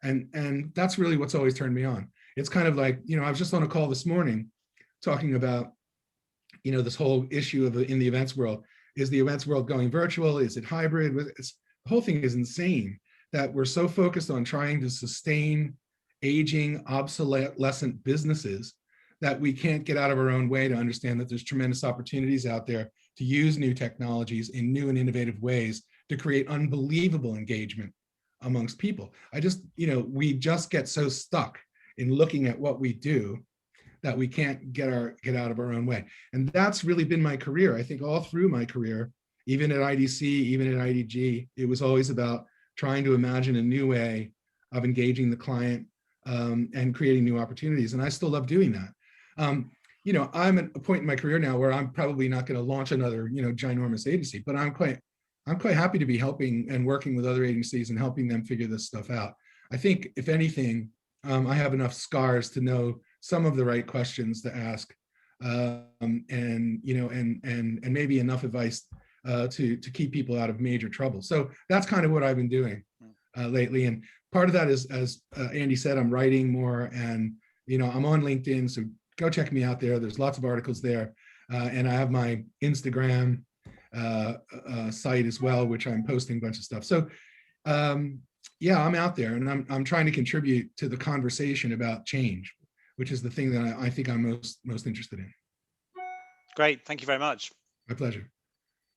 And that's really what's always turned me on. It's kind of like, I was just on a call this morning talking about, this whole issue of in the events world. Is the events world going virtual? Is it hybrid? The whole thing is insane that we're so focused on trying to sustain aging, obsolescent businesses that we can't get out of our own way to understand that there's tremendous opportunities out there to use new technologies in new and innovative ways to create unbelievable engagement amongst people. We just get so stuck in looking at what we do that we can't get out of our own way. And that's really been my career. I think all through my career, even at IDC, even at IDG, it was always about trying to imagine a new way of engaging the client and creating new opportunities. And I still love doing that. I'm at a point in my career now where I'm probably not going to launch another, ginormous agency, but I'm quite happy to be helping and working with other agencies and helping them figure this stuff out. I think if anything, I have enough scars to know some of the right questions to ask, and maybe enough advice to keep people out of major trouble. So that's kind of what I've been doing lately. And part of that is, as Andy said, I'm writing more, and I'm on LinkedIn, so go check me out there. There's lots of articles there, and I have my Instagram site as well, which I'm posting a bunch of stuff. So yeah, I'm out there, and I'm trying to contribute to the conversation about change, which is the thing that I think I'm most interested in. Great, thank you very much. My pleasure.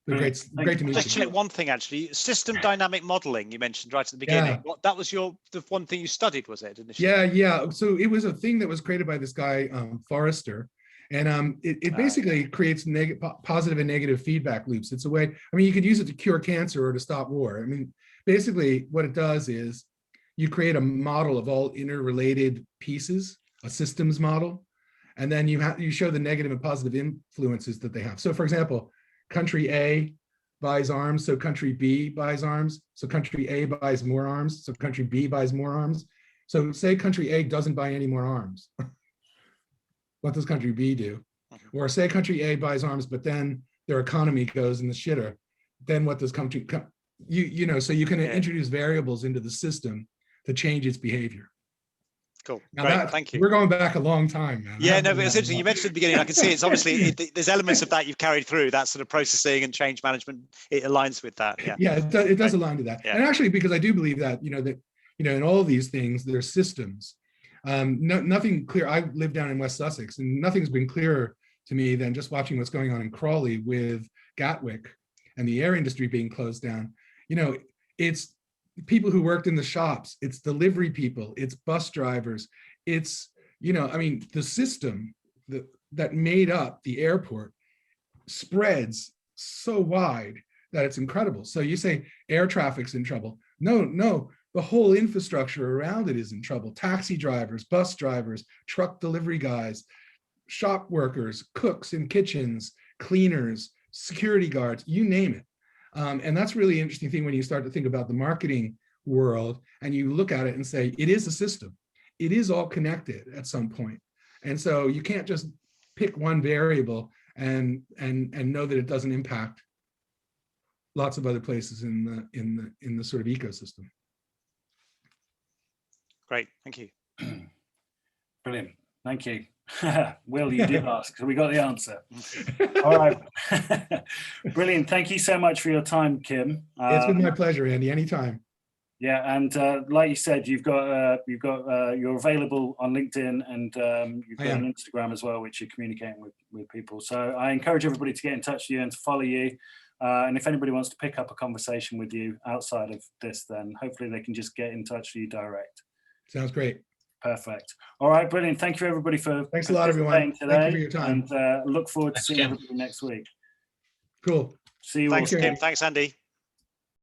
Great to meet you. Just check one thing, actually. System dynamic modeling you mentioned right at the beginning. Yeah. That was the one thing you studied, was it, initially? Yeah. So it was a thing that was created by this guy, Forrester. And it basically creates positive and negative feedback loops. It's a way, you could use it to cure cancer or to stop war. Basically what it does is you create a model of all interrelated pieces, a systems model, and then you show the negative and positive influences that they have. So for example, country A buys arms, so country B buys arms. So country A buys more arms, so country B buys more arms. So say country A doesn't buy any more arms. What does country B do? Or say country A buys arms, but then their economy goes in the shitter. Then what does country, so you can introduce variables into the system to change its behavior. Cool. Now Great. Thank you. We're going back a long time, man. Yeah, no, but it's interesting. You mentioned at the beginning, I can see it's obviously, there's elements of that you've carried through, that sort of processing and change management. It aligns with that. Yeah. Yeah, it does align to that. Yeah. And actually, because I do believe that, in all these things, there's systems. Nothing clear. I live down in West Sussex, and nothing's been clearer to me than just watching what's going on in Crawley with Gatwick and the air industry being closed down. It's people who worked in the shops, it's delivery people, it's bus drivers, it's, the system that made up the airport spreads so wide that it's incredible. So you say air traffic's in trouble. No, the whole infrastructure around it is in trouble. Taxi drivers, bus drivers, truck delivery guys, shop workers, cooks in kitchens, cleaners, security guards, you name it. And that's really interesting thing when you start to think about the marketing world and you look at it and say, it is a system. It is all connected at some point. And so you can't just pick one variable and know that it doesn't impact lots of other places in the sort of ecosystem. Great. Thank you. Brilliant. Thank you. Will, you did ask, so we got the answer. All right. Brilliant. Thank you so much for your time, Kim. It's been my pleasure, Andy, anytime. Yeah, and like you said, you're available on LinkedIn, and you've got an Instagram as well, which you're communicating with people. So I encourage everybody to get in touch with you and to follow you. And if anybody wants to pick up a conversation with you outside of this, then hopefully they can just get in touch with you direct. Sounds great. Perfect. All right, brilliant. Thank you, everybody, for thanks a lot, everyone. Today, thank you for your time. And look forward to seeing everybody next week. Cool. See you Thanks, all. Kim. Thanks, Andy.